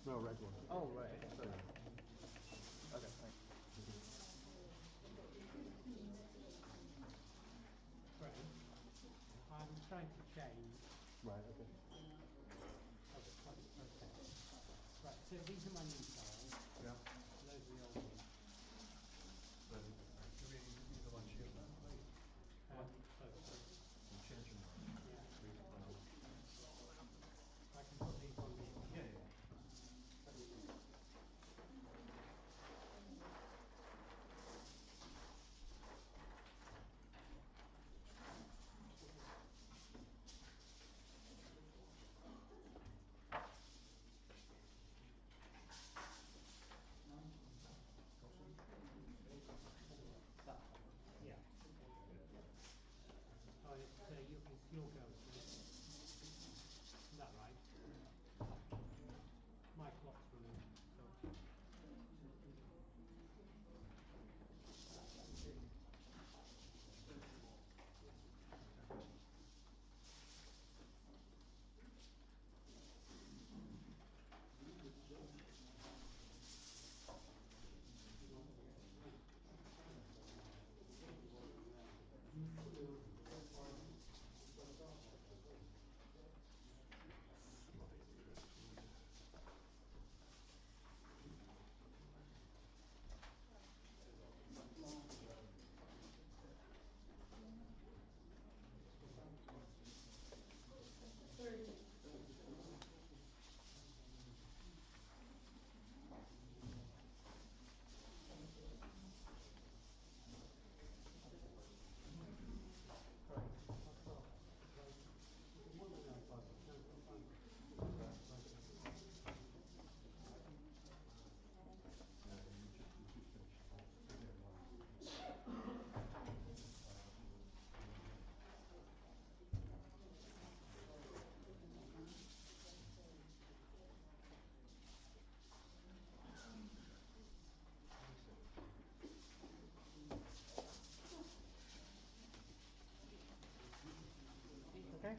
No, red one. Oh, right. Okay, thanks. Right. I'm trying to change. Right, okay. Okay, fine. Okay. Right, so these are my new tiles. Yeah. Those are the old ones. So, do we either like shift that, please? Both, please. And change them. Yeah. We, I can put these on here. yeah, yeah. Yeah. Oh, it's your go, isn't it? Is that right? My clock's running, so. Okay.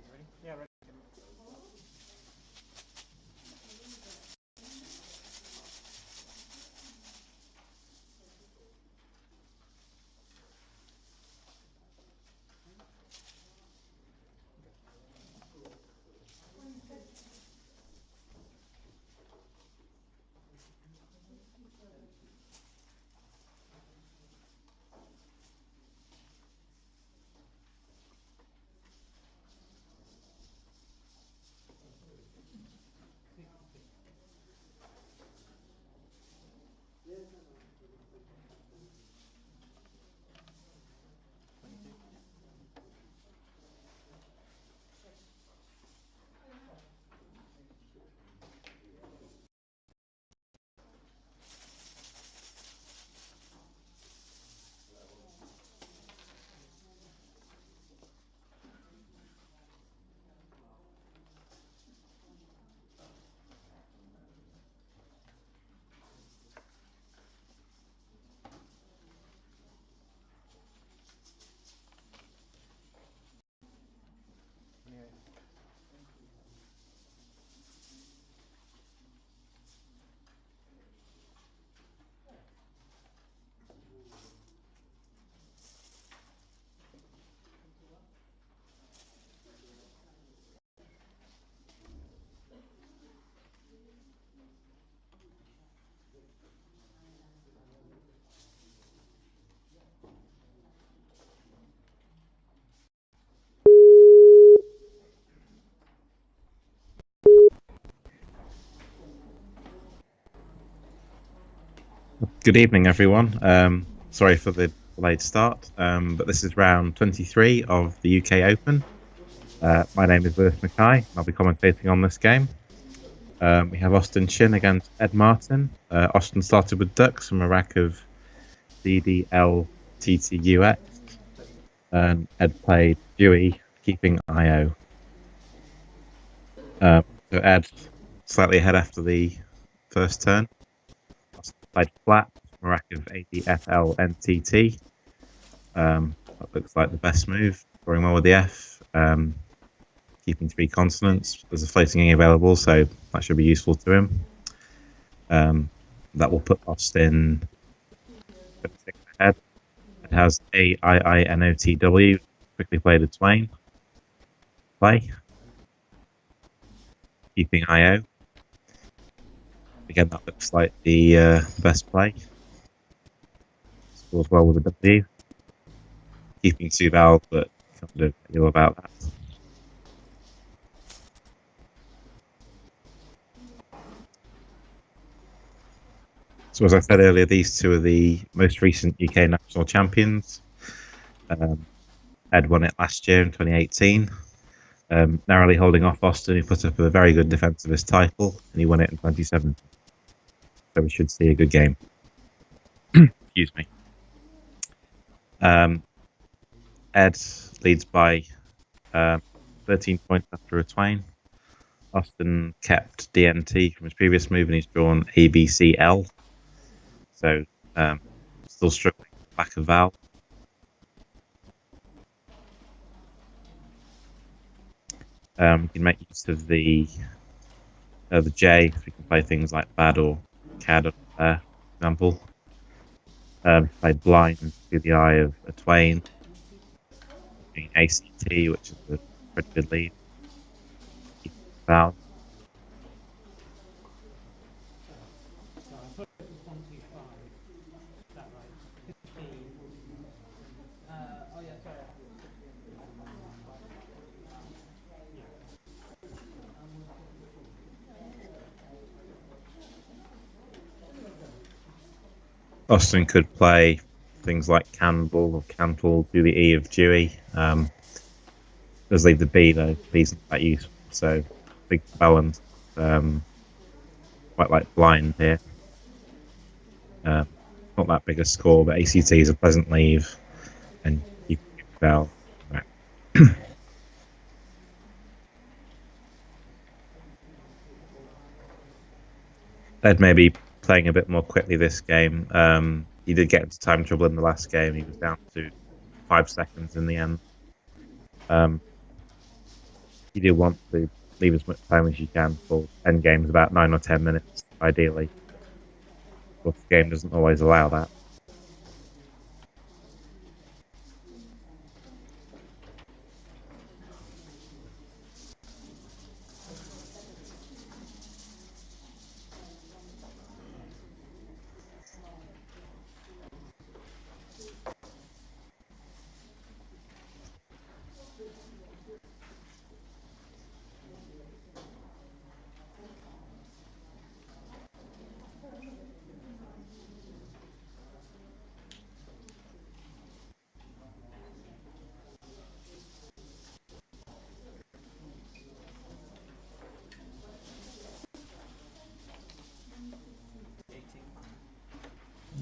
You ready? Yeah, ready. Good evening, everyone. Sorry for the delayed start, but this is round 23 of the UK Open. My name is Lewis Mackay, and I'll be commentating on this game. We have Austin Chin against Ed Martin. Austin started with ducks from a rack of DDL TTUX, and Ed played Dewey, keeping IO. So Ed slightly ahead after the first turn. Austin played flat from a rack of ADFL NTT. That looks like the best move, scoring well with the F. Keeping 3 consonants. There's a floating E available, so that should be useful to him. That will put Austin 6 ahead. It has AIINOTW, quickly played a Twain. Play. Keeping IO. Again, that looks like the best play. Scores well with a W. Keeping 2 vowels, but can't do a deal about that. So as I said earlier, these two are the most recent UK national champions. Ed won it last year in 2018, narrowly holding off Austin, who put up a very good defensivist title, and he won it in 2017. So we should see a good game. Excuse me. Ed leads by 13 points after a Twain. Austin kept DNT from his previous move, and he's drawn ABCL. So, still struggling with the lack of vowel. We can make use of the J, so we can play things like bad or cad, for example. Play blind through the eye of a Twain. ACT, which is a pretty good lead. Vowel. Austin could play things like Campbell or Cantle, do the E of Dewey. Does leave the B though. B's not that useful, so big balance. Quite like blind here. Not that big a score, but ACT is a pleasant leave, and you can bell. Right. Ed may be playing a bit more quickly this game. He did get into time trouble in the last game. He was down to 5 seconds in the end. You do want to leave as much time as you can for end games, about 9 or 10 minutes, ideally. But the game doesn't always allow that.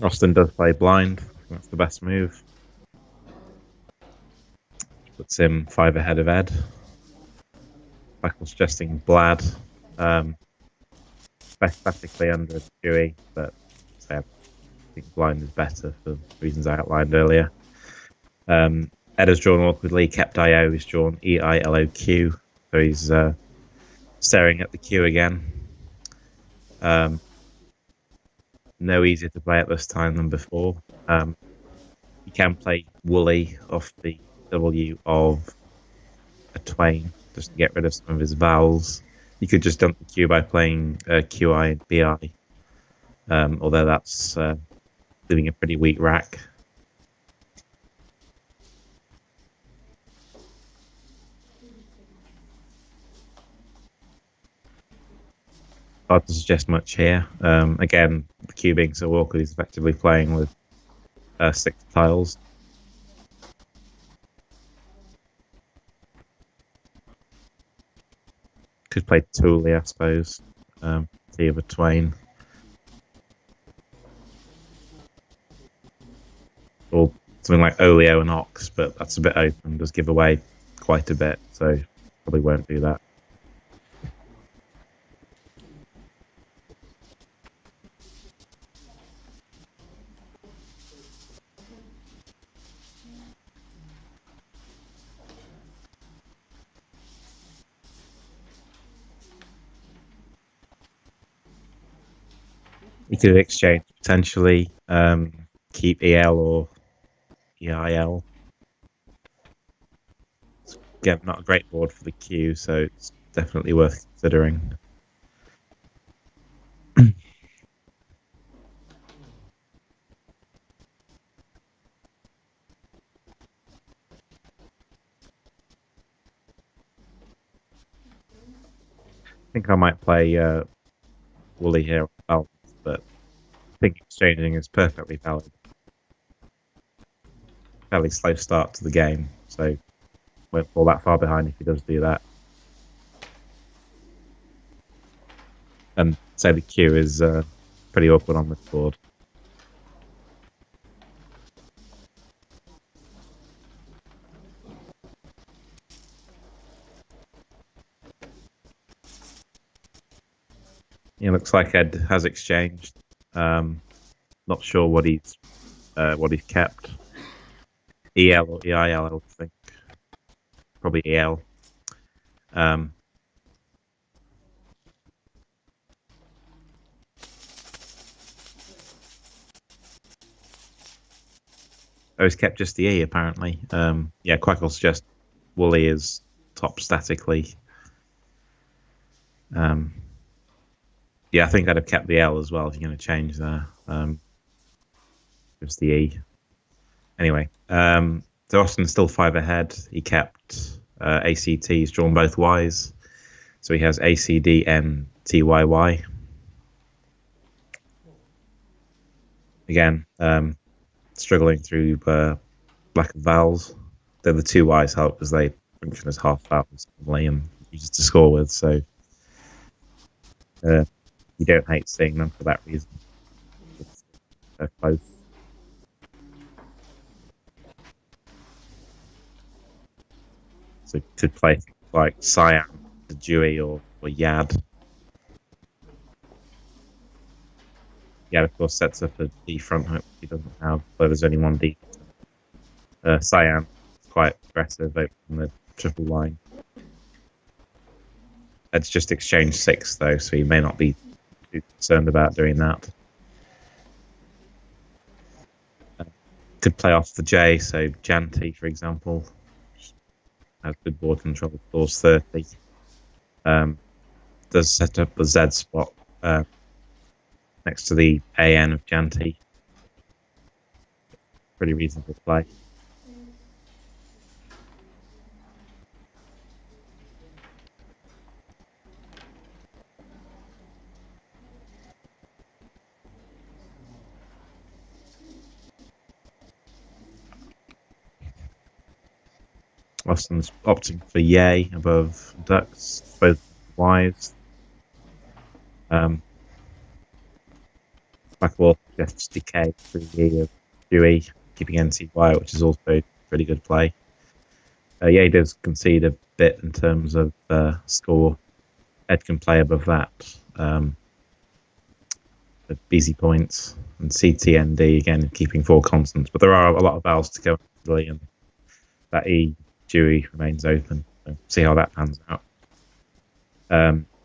Austin does play blind. That's the best move. Puts him 5 ahead of Ed. Michael suggesting Blad. Specifically under Dewey, but I think blind is better for reasons I outlined earlier. Ed has drawn awkwardly, kept IO, he's drawn EILOQ, so he's staring at the Q again. No easier to play at this time than before. You can play Wooly off the W of a Twain just to get rid of some of his vowels. You could just dump the Q by playing QI and BI, although that's leaving a pretty weak rack. Hard to suggest much here. Again, the Q being so awkward, he's effectively playing with 6 tiles. Could play Thule, I suppose. Tia Twain. Or something like Olio and Ox, but that's a bit open. Does give away quite a bit, so probably won't do that. You could exchange potentially, keep EL or EIL. Again, not a great board for the queue, so it's definitely worth considering. I think I might play Wooly here, but I think exchanging is perfectly valid. Fairly slow start to the game, so won't fall that far behind if he does do that. And say the queue is pretty awkward on this board. Yeah, looks like Ed has exchanged. Not sure what he's kept. EL or EIL, I think. Probably EL. Oh, he's kept just the E, apparently. Yeah, Quack will suggest Wooly is top statically. Yeah, I think I'd have kept the L as well if you're going to change there. Just the E. Anyway, so Austin's still 5 ahead. He kept ACT. He's drawn both Ys. So he has ACD and TYY. Again, struggling through lack of vowels. They're the 2 Ys help because they function as half vowels normally and easy to score with. So you don't hate seeing them for that reason. They're close. So could play things like Cyan, the Dewey, or Yad. Yad, of course, sets up a D front hook he doesn't have, but there's only one D. Cyan is quite aggressive open the triple line. It's just exchange 6 though, so he may not be too concerned about doing that. Could play off the J, so Janty, for example, has good board control, scores 30. Does set up the Z spot next to the AN of Janty. Pretty reasonable play. Austin's opting for Yay above Ducks, both Ys. Blackwall suggests Decay through the Dewey, keeping NCY, which is also a pretty good play. Yay does concede a bit in terms of score. Ed can play above that. The busy points and CTND again keeping 4 constants, but there are a lot of vowels to go easily, and that E Dewey remains open. So see how that pans out.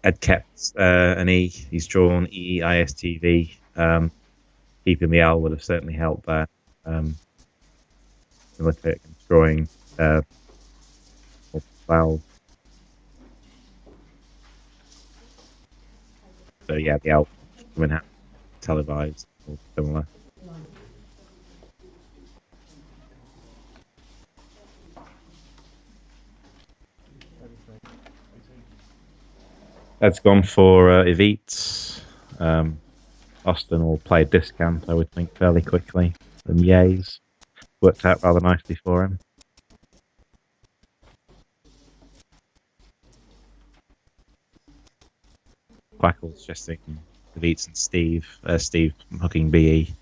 Ed kept an E. He's drawn EISTV. Keeping the L would have certainly helped there. Prolific and drawing vowels. So yeah, the L coming out televised or similar. Ed's gone for Evite. Austin will play discount, I would think, fairly quickly. and yays. Worked out rather nicely for him. Quackle's just thinking Davids and Steve. Steve hooking BE.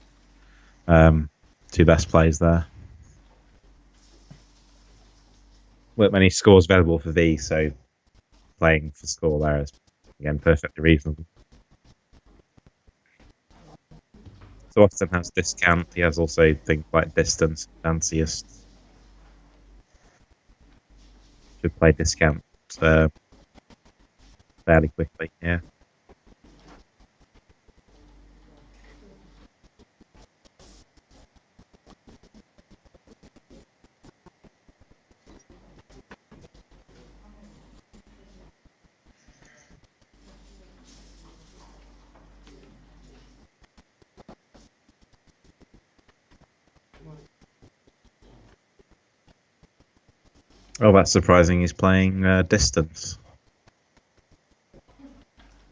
Two best plays there. Well, many scores available for V, so playing for score there is, again, perfectly reasonable. So Austin has discount. He has also things like distance, fanciest. Should play discount fairly quickly, yeah. Oh, that's surprising. He's playing distance.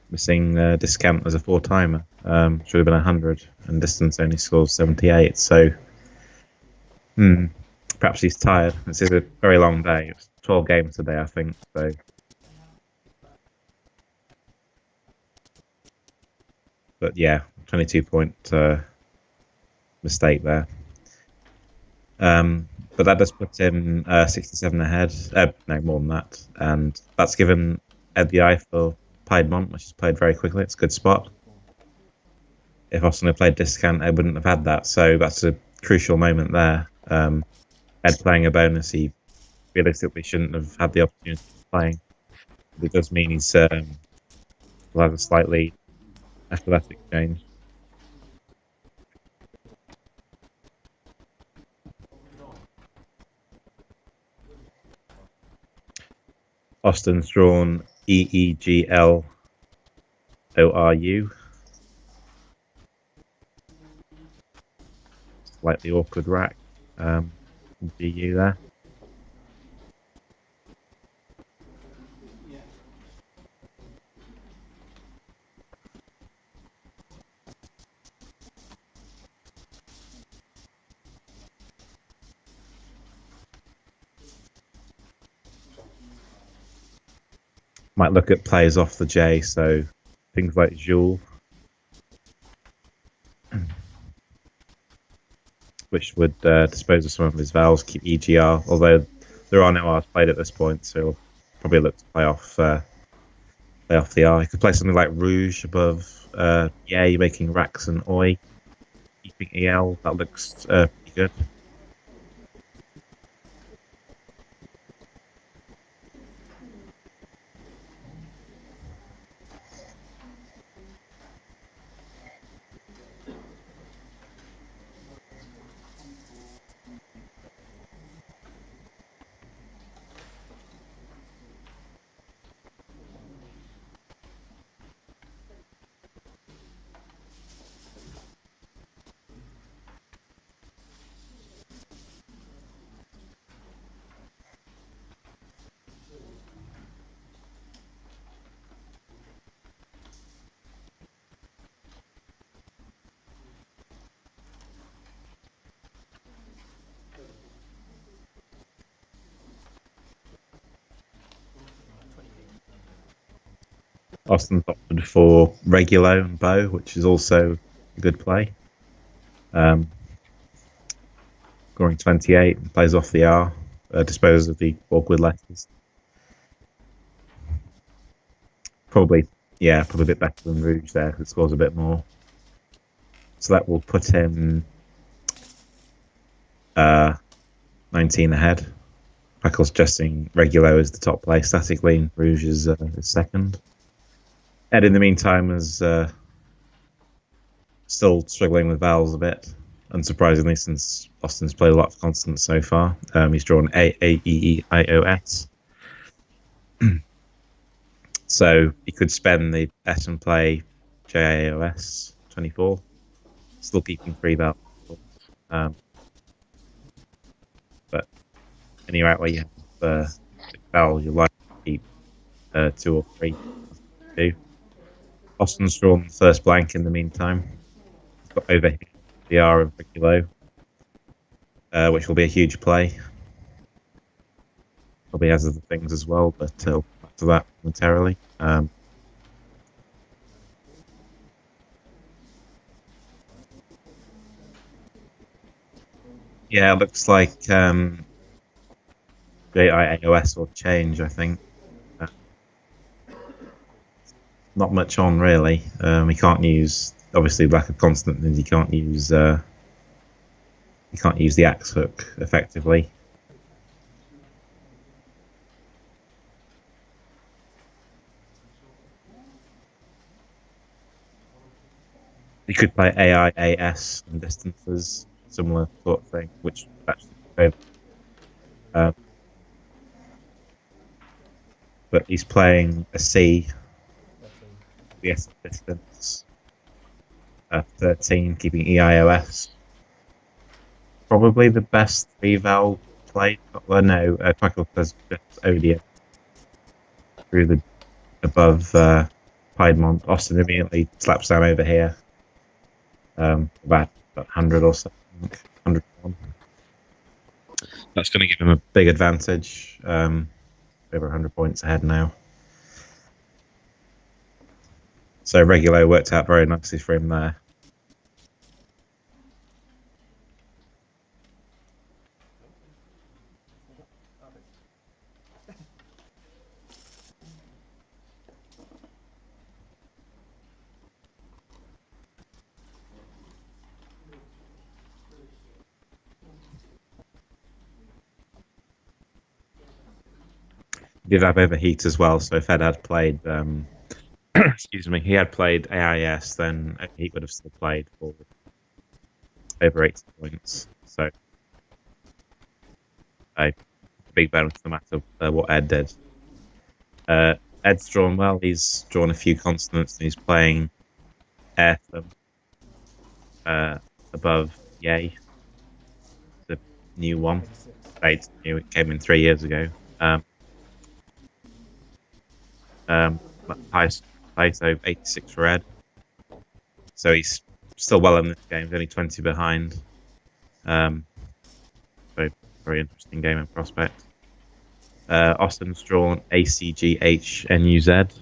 Missing discount as a four-timer. Should have been 100, and distance only scores 78. So, perhaps he's tired. This is a very long day. It's 12 games today, I think. So, but yeah, 22-point mistake there. But that does put him 67 ahead. No, more than that. And that's given Ed the eye for Piedmont, which is played very quickly. It's a good spot. If Austin had played discount, Ed wouldn't have had that. So that's a crucial moment there. Ed playing a bonus, he realistically shouldn't have had the opportunity of playing. But it does mean he's will have a slightly athletic change. Austin's drawn EEGLORU. Slightly awkward rack. GU there. Might look at plays off the J, so things like Joule, which would dispose of some of his vowels, keep EGR, although there are no R's played at this point, so he'll probably look to play off the R. He could play something like Rouge above Yay, making Rax and Oi, keeping EL. That looks pretty good. Austin's opted for Regulo and Bow, which is also a good play. Scoring 28, plays off the R, disposes of the awkward letters. Probably a bit better than Rouge there, because it scores a bit more. So that will put him 19 ahead. Crackle's suggesting Regulo is the top play statically, and Rouge is second. Ed, in the meantime, is still struggling with vowels a bit, unsurprisingly, since Austin's played a lot of consonants so far. He's drawn A, E, E, I, O, S. So he could spend the S and play J, A, O, S, 24. Still keeping 3 vowels. But anywhere where you have 6 vowels, you're likely to keep 2 or 3. 2. Austin's drawn the first blank in the meantime. He's got over here the R of Regulo. which will be a huge play. Probably has other things as well, but I'll come back to that momentarily. Yeah, it looks like JI AOS will change, I think. Not much on really. We can't use, obviously, lack of constant means you can't use the axe hook effectively. You could play AI AS and distances, similar sort of thing, which actually good. But he's playing a C, VS distance, 13, keeping EIOS. Probably the best reval played. Well, no, Quackle does Odia through the above Piedmont. Austin immediately slaps down over here. About 100 or something. 101. That's going to give him a big advantage. Over 100 points ahead now. So Regulo worked out very nicely for him there. Did have overheat as well, so if Ed had played excuse me, he had played AIS, then he would have still played for over 80 points. So a big bonus no matter what Ed did. Ed's drawn well. He's drawn a few consonants and he's playing Airtham above Yay, the new one. It's new. It came in 3 years ago. Highest play, so 86 for Ed. So he's still well in this game. He's only 20 behind. Very, very interesting game in prospect. Austin's drawn ACGHNUZ.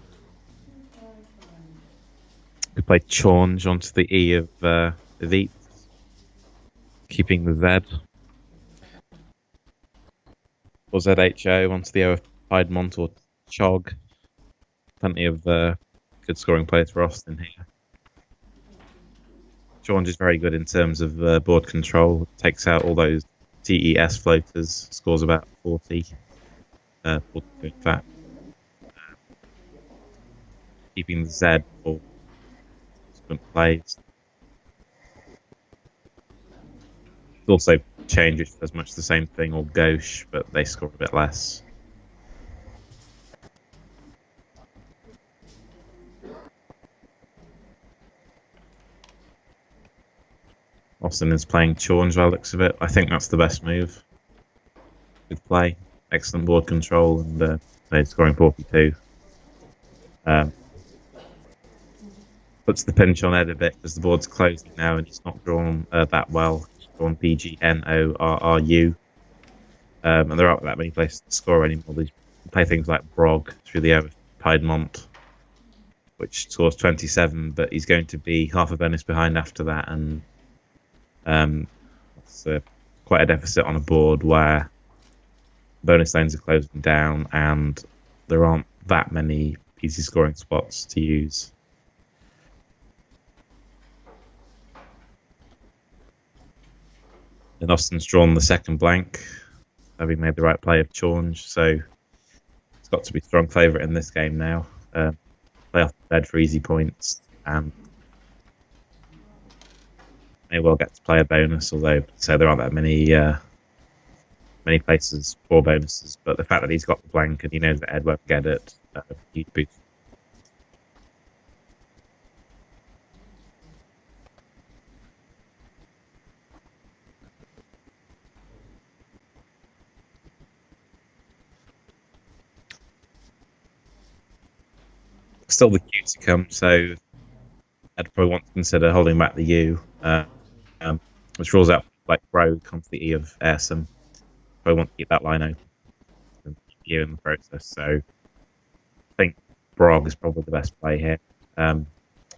We played Chaunge onto the E of Evite, keeping the Z. Or ZHO onto the O of Piedmont or Chog. Plenty of good scoring players for Austin here. Chaunge is very good in terms of board control. Takes out all those TES floaters. Scores about 40. 42 in fact. Keeping the Z for subsequent plays. Also change which does much the same thing, or gauche, but they score a bit less. Austin is playing Chaunge by the looks of it. I think that's the best move. Good play. Excellent board control and they're scoring 42. Puts the pinch on Ed a bit because the board's closing now and he's not drawn that well. He's drawn BGNORRU. And there aren't that many places to score anymore. They play things like Brog through the O of Piedmont, which scores 27, but he's going to be half a bonus behind after that, and it's quite a deficit on a board where bonus lanes are closing down and there aren't that many easy scoring spots to use. And Austin's drawn the second blank, having made the right play of Chaunge, so it's got to be strong favourite in this game now. Play off the bed for easy points and may well get to play a bonus, although so there aren't that many places for bonuses, but the fact that he's got the blank and he knows that Ed won't get it, huge boost. Still the Q to come, so I'd probably want to consider holding back the U, which rules out like rogue onto the E of Airsome. So I want to keep that line open and keep you in the process. So I think Brog is probably the best play here.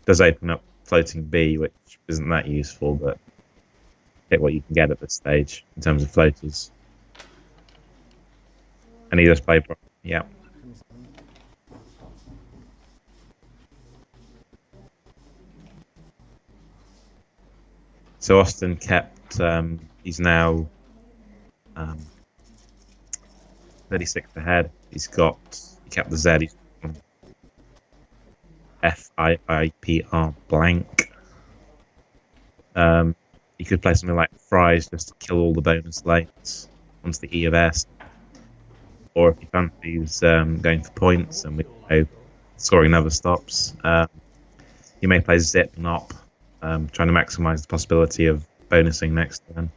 Does open up floating B, which isn't that useful, but get what you can get at this stage in terms of floaters. And he does play Brog. Yeah. So Austin kept, he's now 36 ahead. He kept the Z. He's on FIIPR blank. He could play something like Fries just to kill all the bonus lanes onto the E of S. Or if he fancies going for points and we know scoring never stops, he may play Zip and Op, trying to maximise the possibility of bonusing next turn.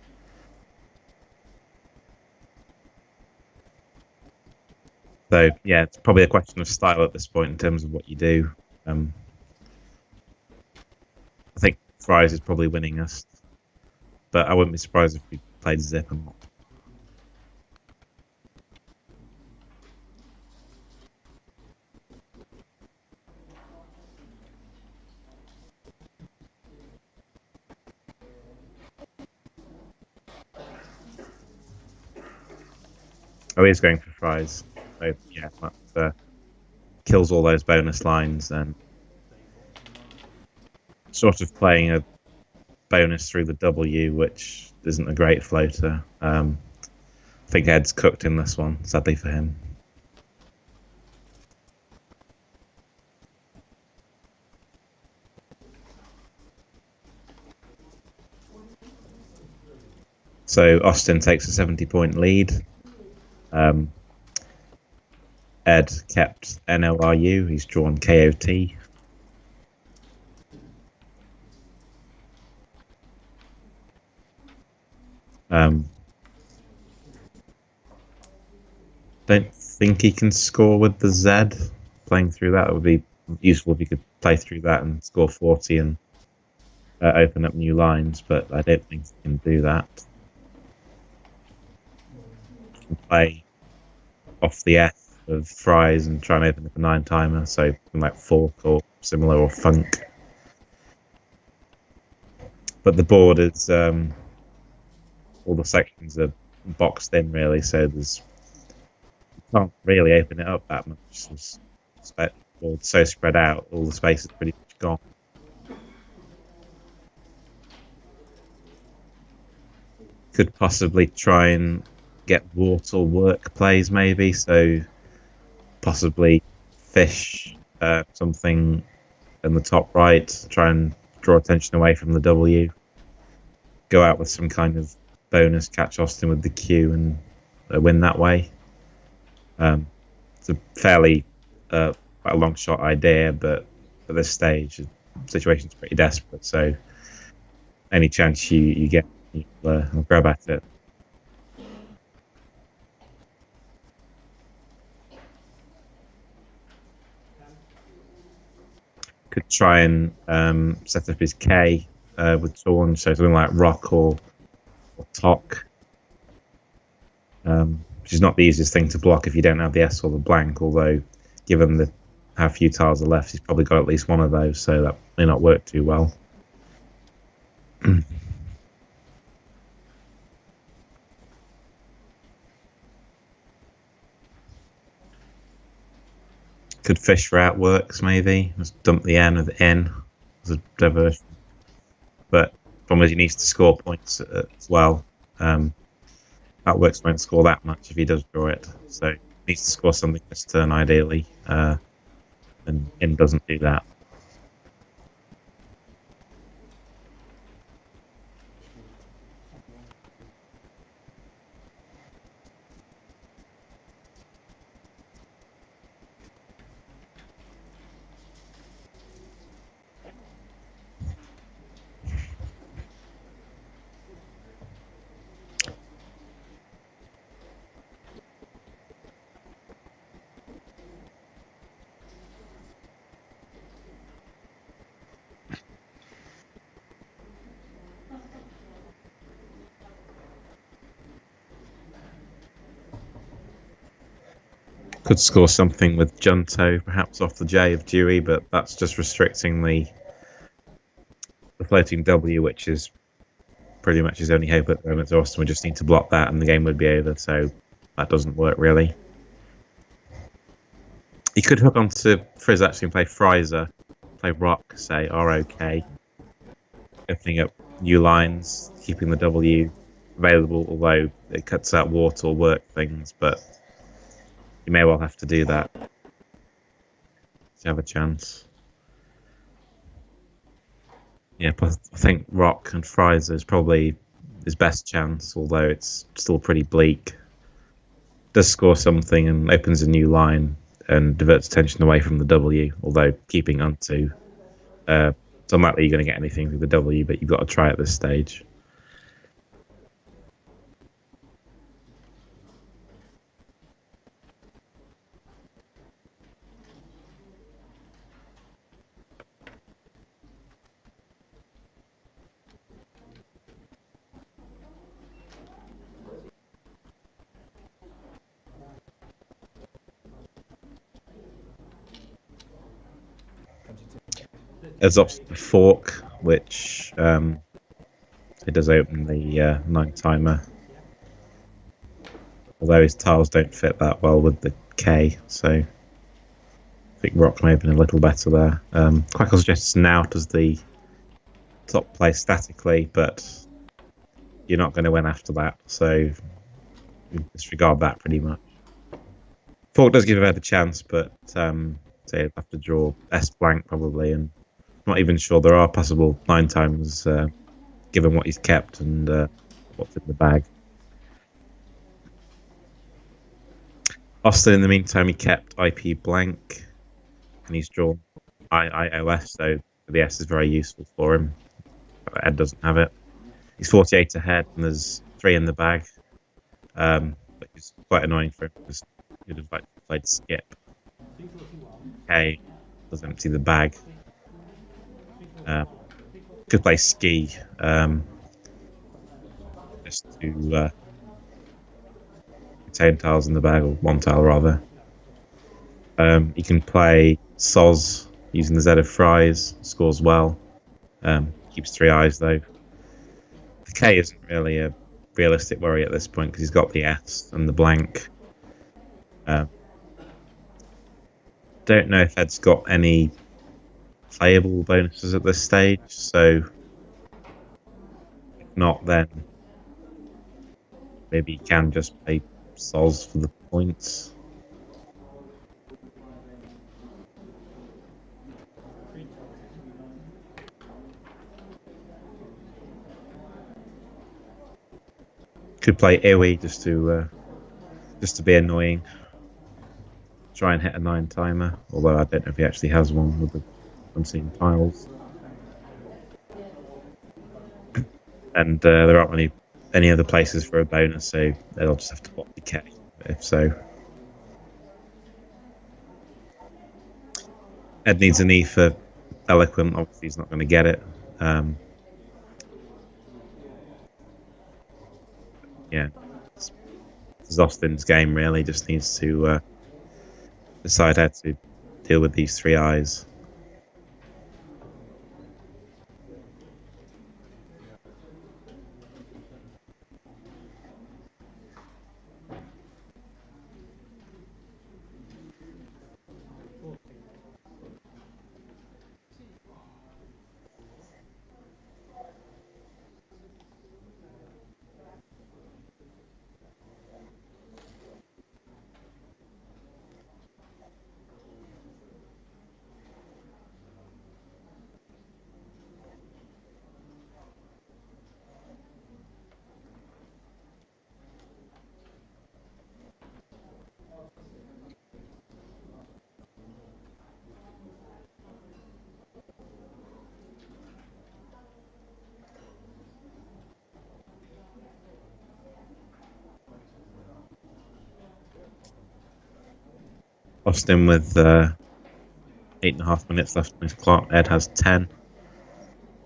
So yeah, it's probably a question of style at this point in terms of what you do. I think Fries is probably winning us, but I wouldn't be surprised if we played Zip and Op. Oh, he's going for Fries. So yeah, that kills all those bonus lines and sort of playing a bonus through the W, which isn't a great floater. I think Ed's cooked in this one, sadly for him. So Austin takes a 70-point lead. Ed kept NORU. He's drawn KOT. Don't think he can score with the Z. Playing through that would be useful if he could play through that and score 40 and open up new lines, but I don't think he can do that. He can play off the F of Fries and try and open up a 9-timer, so like Fork or similar or Funk. But the board is all the sections are boxed in really, so there's you can't really open it up that much. The board's so spread out, all the space is pretty much gone. Could possibly try and get Wartle work plays maybe, so possibly fish something in the top right, try and draw attention away from the W, go out with some kind of bonus, catch Austin with the Q and win that way. It's a fairly quite a long shot idea, but at this stage the situation's pretty desperate, so any chance you get, I'll grab at it. Could try and set up his K with Torn, so something like Rock or Tok, which is not the easiest thing to block if you don't have the S or the blank, although given how few tiles are left, he's probably got at least one of those, so that may not work too well. Could fish for outworks maybe. Just dump the N with the N as a diversion. But the problem is he needs to score points as well. Outworks won't score that much if he does draw it. So he needs to score something this turn ideally. And N doesn't do that. Could score something with Junto, perhaps off the J of Dewey, but that's just restricting the floating W, which is pretty much his only hope at the moment. So Austin would just need to block that and the game would be over, so that doesn't work really. He could hook onto Frizz actually and play Fryzer, play Rock, say ROK, opening up new lines, keeping the W available, although it cuts out Wart or work things, but you may well have to do that to have a chance. Yeah, but I think Rock and Fryzer is probably his best chance, although it's still pretty bleak. Does score something and opens a new line and diverts attention away from the W, although keeping onto. It's unlikely you're going to get anything through the W, but you've got to try at this stage. There's option the fork, which it does open the 9 timer. Although his tiles don't fit that well with the K, so I think Rock may have been a little better there. Quackle suggests Nout as the top play statically, but you're not going to win after that, so you disregard that pretty much. Fork does give a better chance, but say you'd have to draw S blank probably, and I'm not even sure there are possible 9 times given what he's kept and what's in the bag. Austin, in the meantime, he kept IP blank, and he's drawn IOS, so the S is very useful for him. But Ed doesn't have it. He's 48 ahead, and there's 3 in the bag, which is quite annoying for him because he'd have played skip. K does empty the bag. Could play ski just to retain tiles in the bag, or 1 tile rather. You can play Soz using the Z of Fries, scores well. Keeps 3 eyes though. The K isn't really a realistic worry at this point because he's got the S and the blank. Don't know if Ed's got any playable bonuses at this stage, so if not, then maybe he can just play Soz for the points. Could play Iwi just to be annoying. Try and hit a 9 timer, although I don't know if he actually has one with the unseen tiles. And there aren't any other places for a bonus, so they'll just have to block the K if so. Ed needs an E for Eloquent, obviously he's not going to get it. Yeah, this is Austin's game really, just needs to decide how to deal with these 3 eyes. Austin with 8.5 minutes left on his clock. Ed has 10.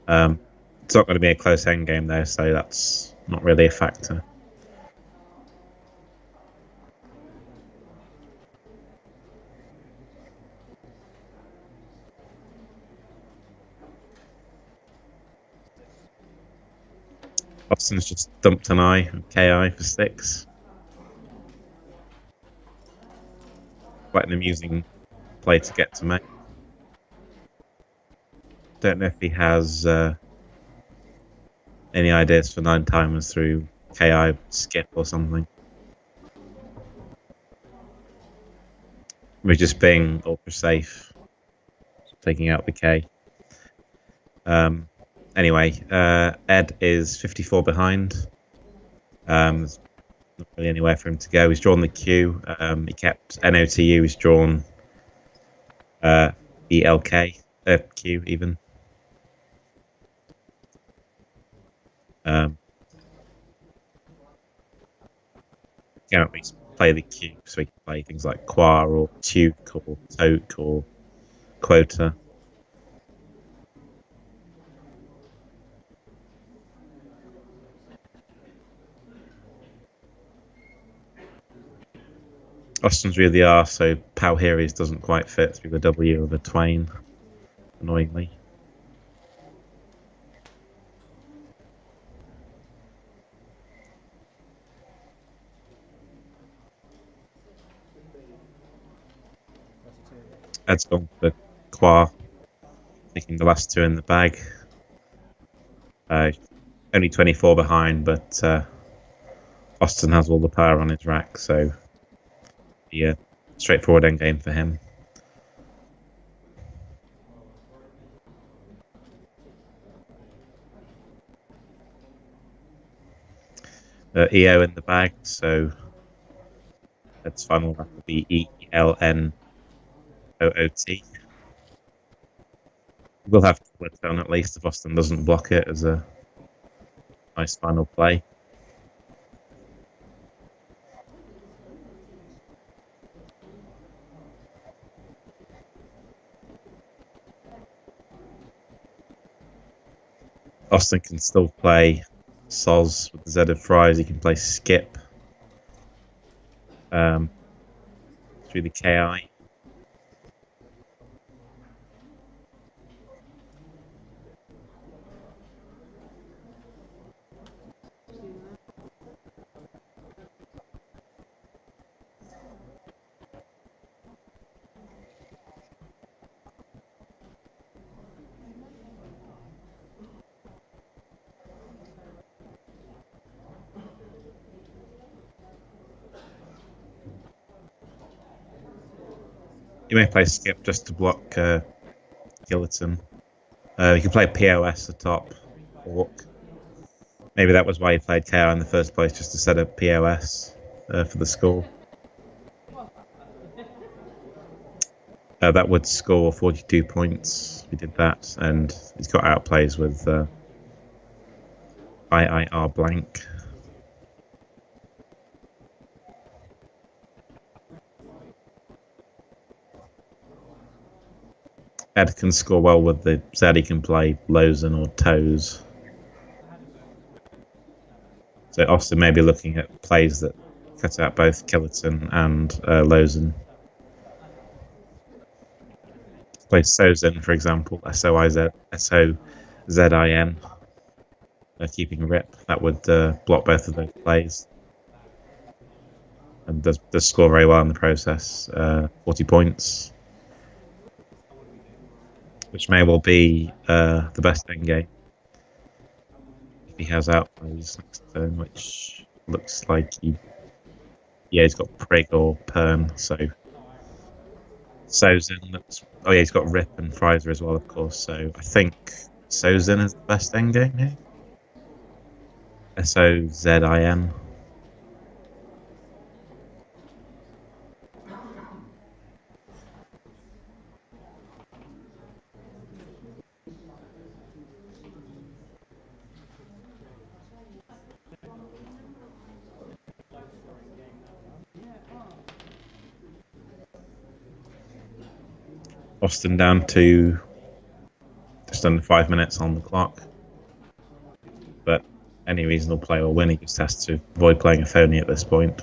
It's not going to be a close end game though, so that's not really a factor. Austin's just dumped an eye and KI for 6. Quite an amusing play to get to make. Don't know if he has any ideas for 9 timers through KI skip or something. We're just being ultra safe, taking out the K. Anyway, Ed is 54 behind. There's not really anywhere for him to go. He's drawn the Q. He kept NOTU. He's drawn ELK, Q even. Can't at least play the Q, so he can play things like Qua or Tuke or Toke or Quota. Austin's really are, so Pauhiris doesn't quite fit through the W of a Twain, annoyingly. Ed's gone for Qua, taking the last 2 in the bag. Only 24 behind, but Austin has all the power on his rack, so yeah, straightforward endgame for him. EO in the bag, so Ed's final rack will be ELNOOT. We'll have to let down at least if Austin doesn't block it as a nice final play. Austin can still play Soz with the Z of Fries. He can play Skip through the KI. You may play Skip just to block Gilliton. You can play POS atop Orc. Maybe that was why he played KO in the first place, just to set up POS for the score. That would score 42 points. We did that, and he's got outplays with IIR blank. Ed can score well with the Z. He can play Lozen or Toes. So Austin may be looking at plays that cut out both Killerton and Lozen. Play Sozin, for example, S-O-Z-I-N, keeping Rip. That would block both of those plays. And does score very well in the process, 40 points. Which may well be the best endgame. If he has outplays next turn, which looks like he's got Prig or Pern, so Sozin looks. Oh yeah, he's got Rip and Fraser as well, of course. So I think Sozin is the best endgame here. Sozin. Austin down to just under 5 minutes on the clock. But any reasonable player will win. He just has to avoid playing a phony at this point.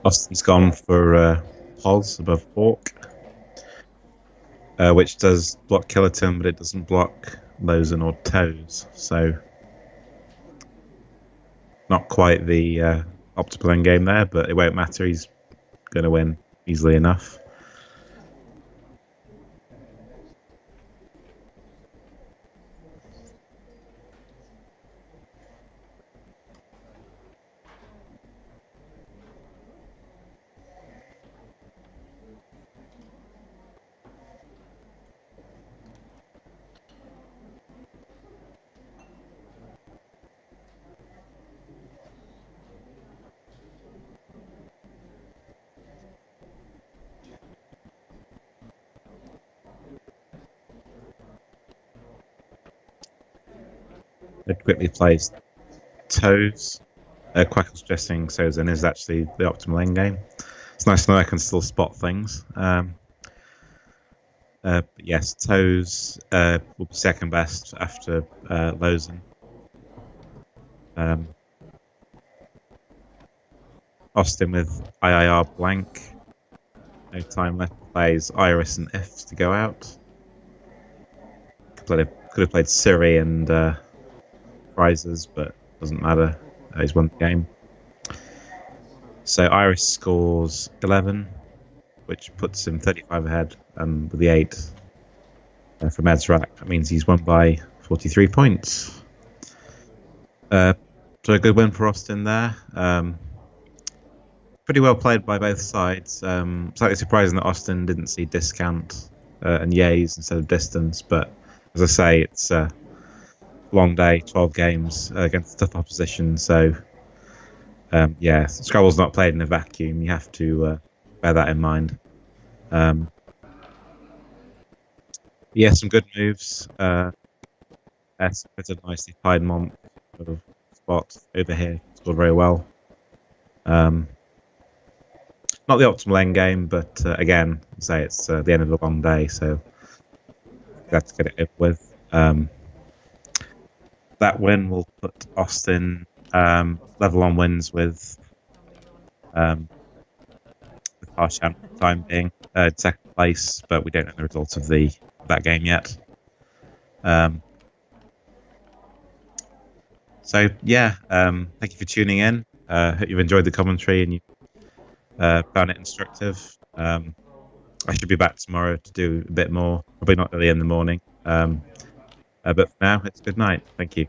Austin's gone for Pos above Hawk, which does block Killaton, but it doesn't block Lozen or Toes. So not quite the optimal end game there, but it won't matter. He's going to win easily enough. It quickly plays Toes. Quackle's suggesting Sozin is actually the optimal end game. It's nice to know I can still spot things. But yes, Toes will be second best after Lozen. Austin with IIR blank. No time left. Plays Iris and If to go out. Could have played Siri and prizes, but doesn't matter. He's won the game. So Iris scores 11, which puts him 35 ahead, and with the 8 from Ezrak, that means he's won by 43 points. So a good win for Austin there. Pretty well played by both sides. Slightly surprising that Austin didn't see discount and yays instead of distance, but as I say, it's a long day, 12 games against tough opposition. So yeah, Scrabble's not played in a vacuum. You have to bear that in mind. Yeah, some good moves. S put a nicely Piedmont sort of spot over here. Scored very well. Not the optimal end game, but again, say it's the end of a long day, so let's get it over with. That win will put Austin level on wins with Harsham for the time being, second place, but we don't know the results of that game yet. So yeah, thank you for tuning in. Hope you've enjoyed the commentary and you found it instructive. I should be back tomorrow to do a bit more, probably not early in the morning. But for now, it's good night. Thank you.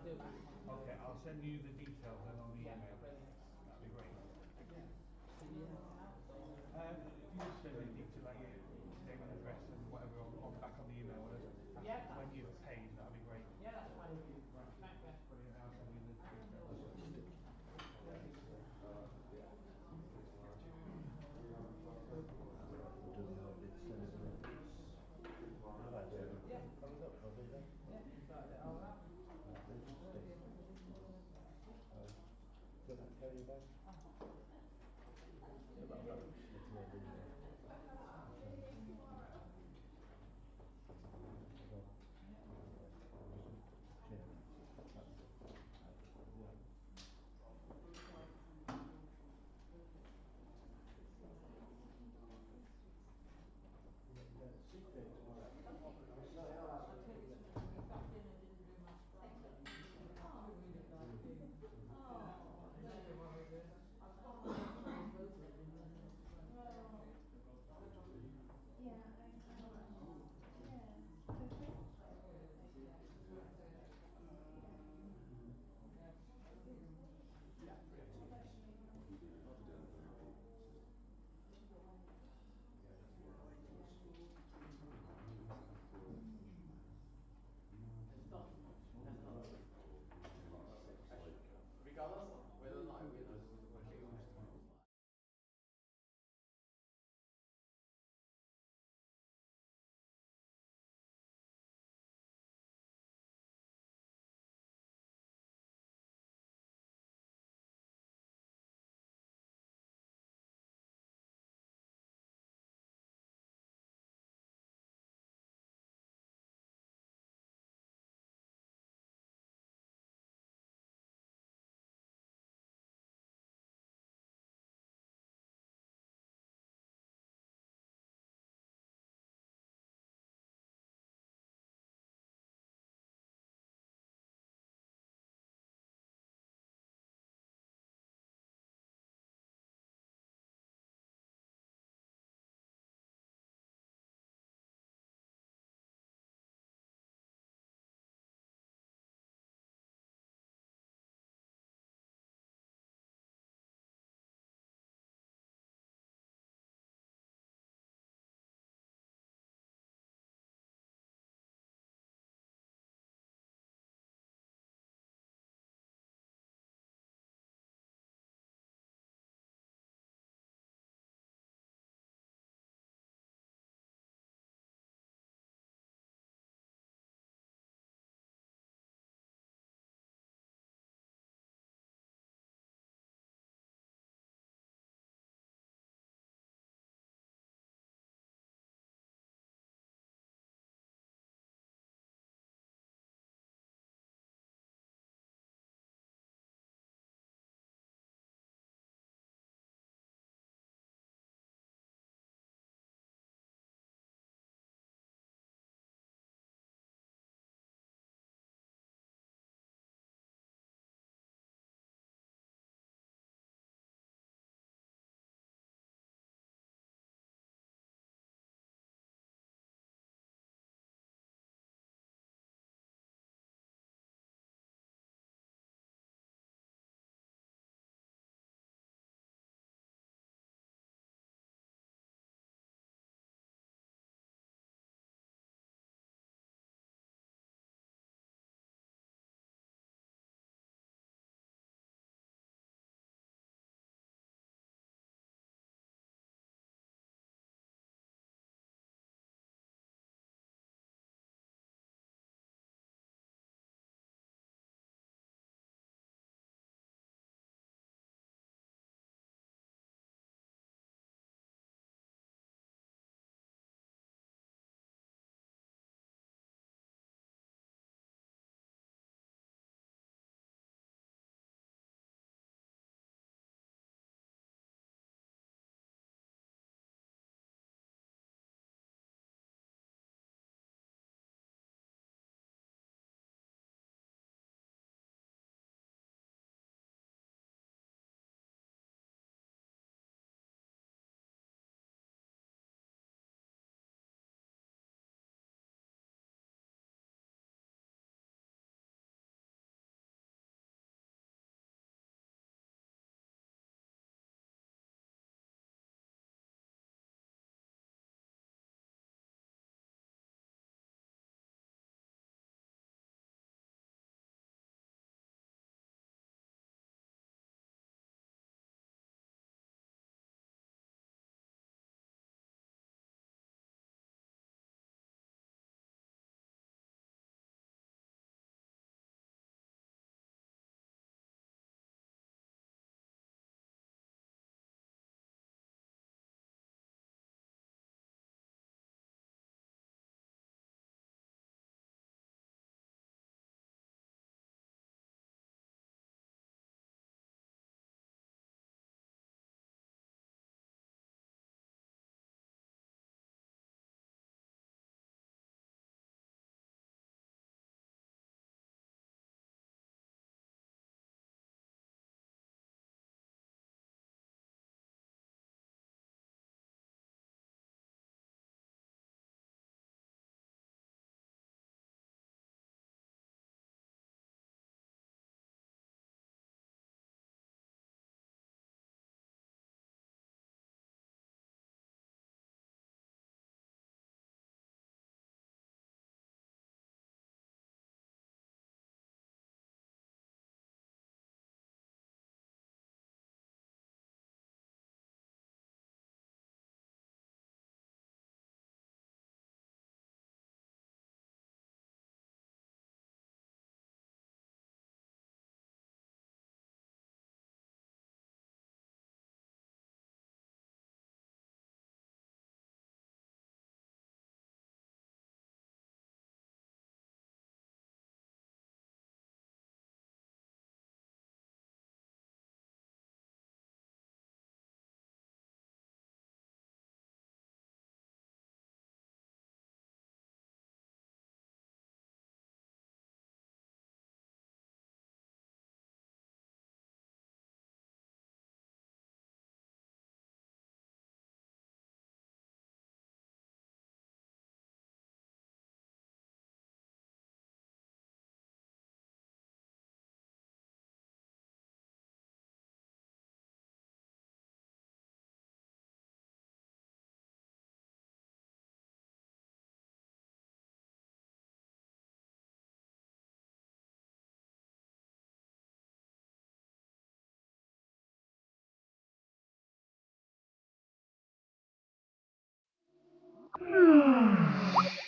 Okay, I'll send you the details then on the email. That'd be great. You just send me details like your name and address and whatever on back on the email. When you've paid, that'd be great. Yeah, that's fine. Brilliant. I'll send you the details. Right.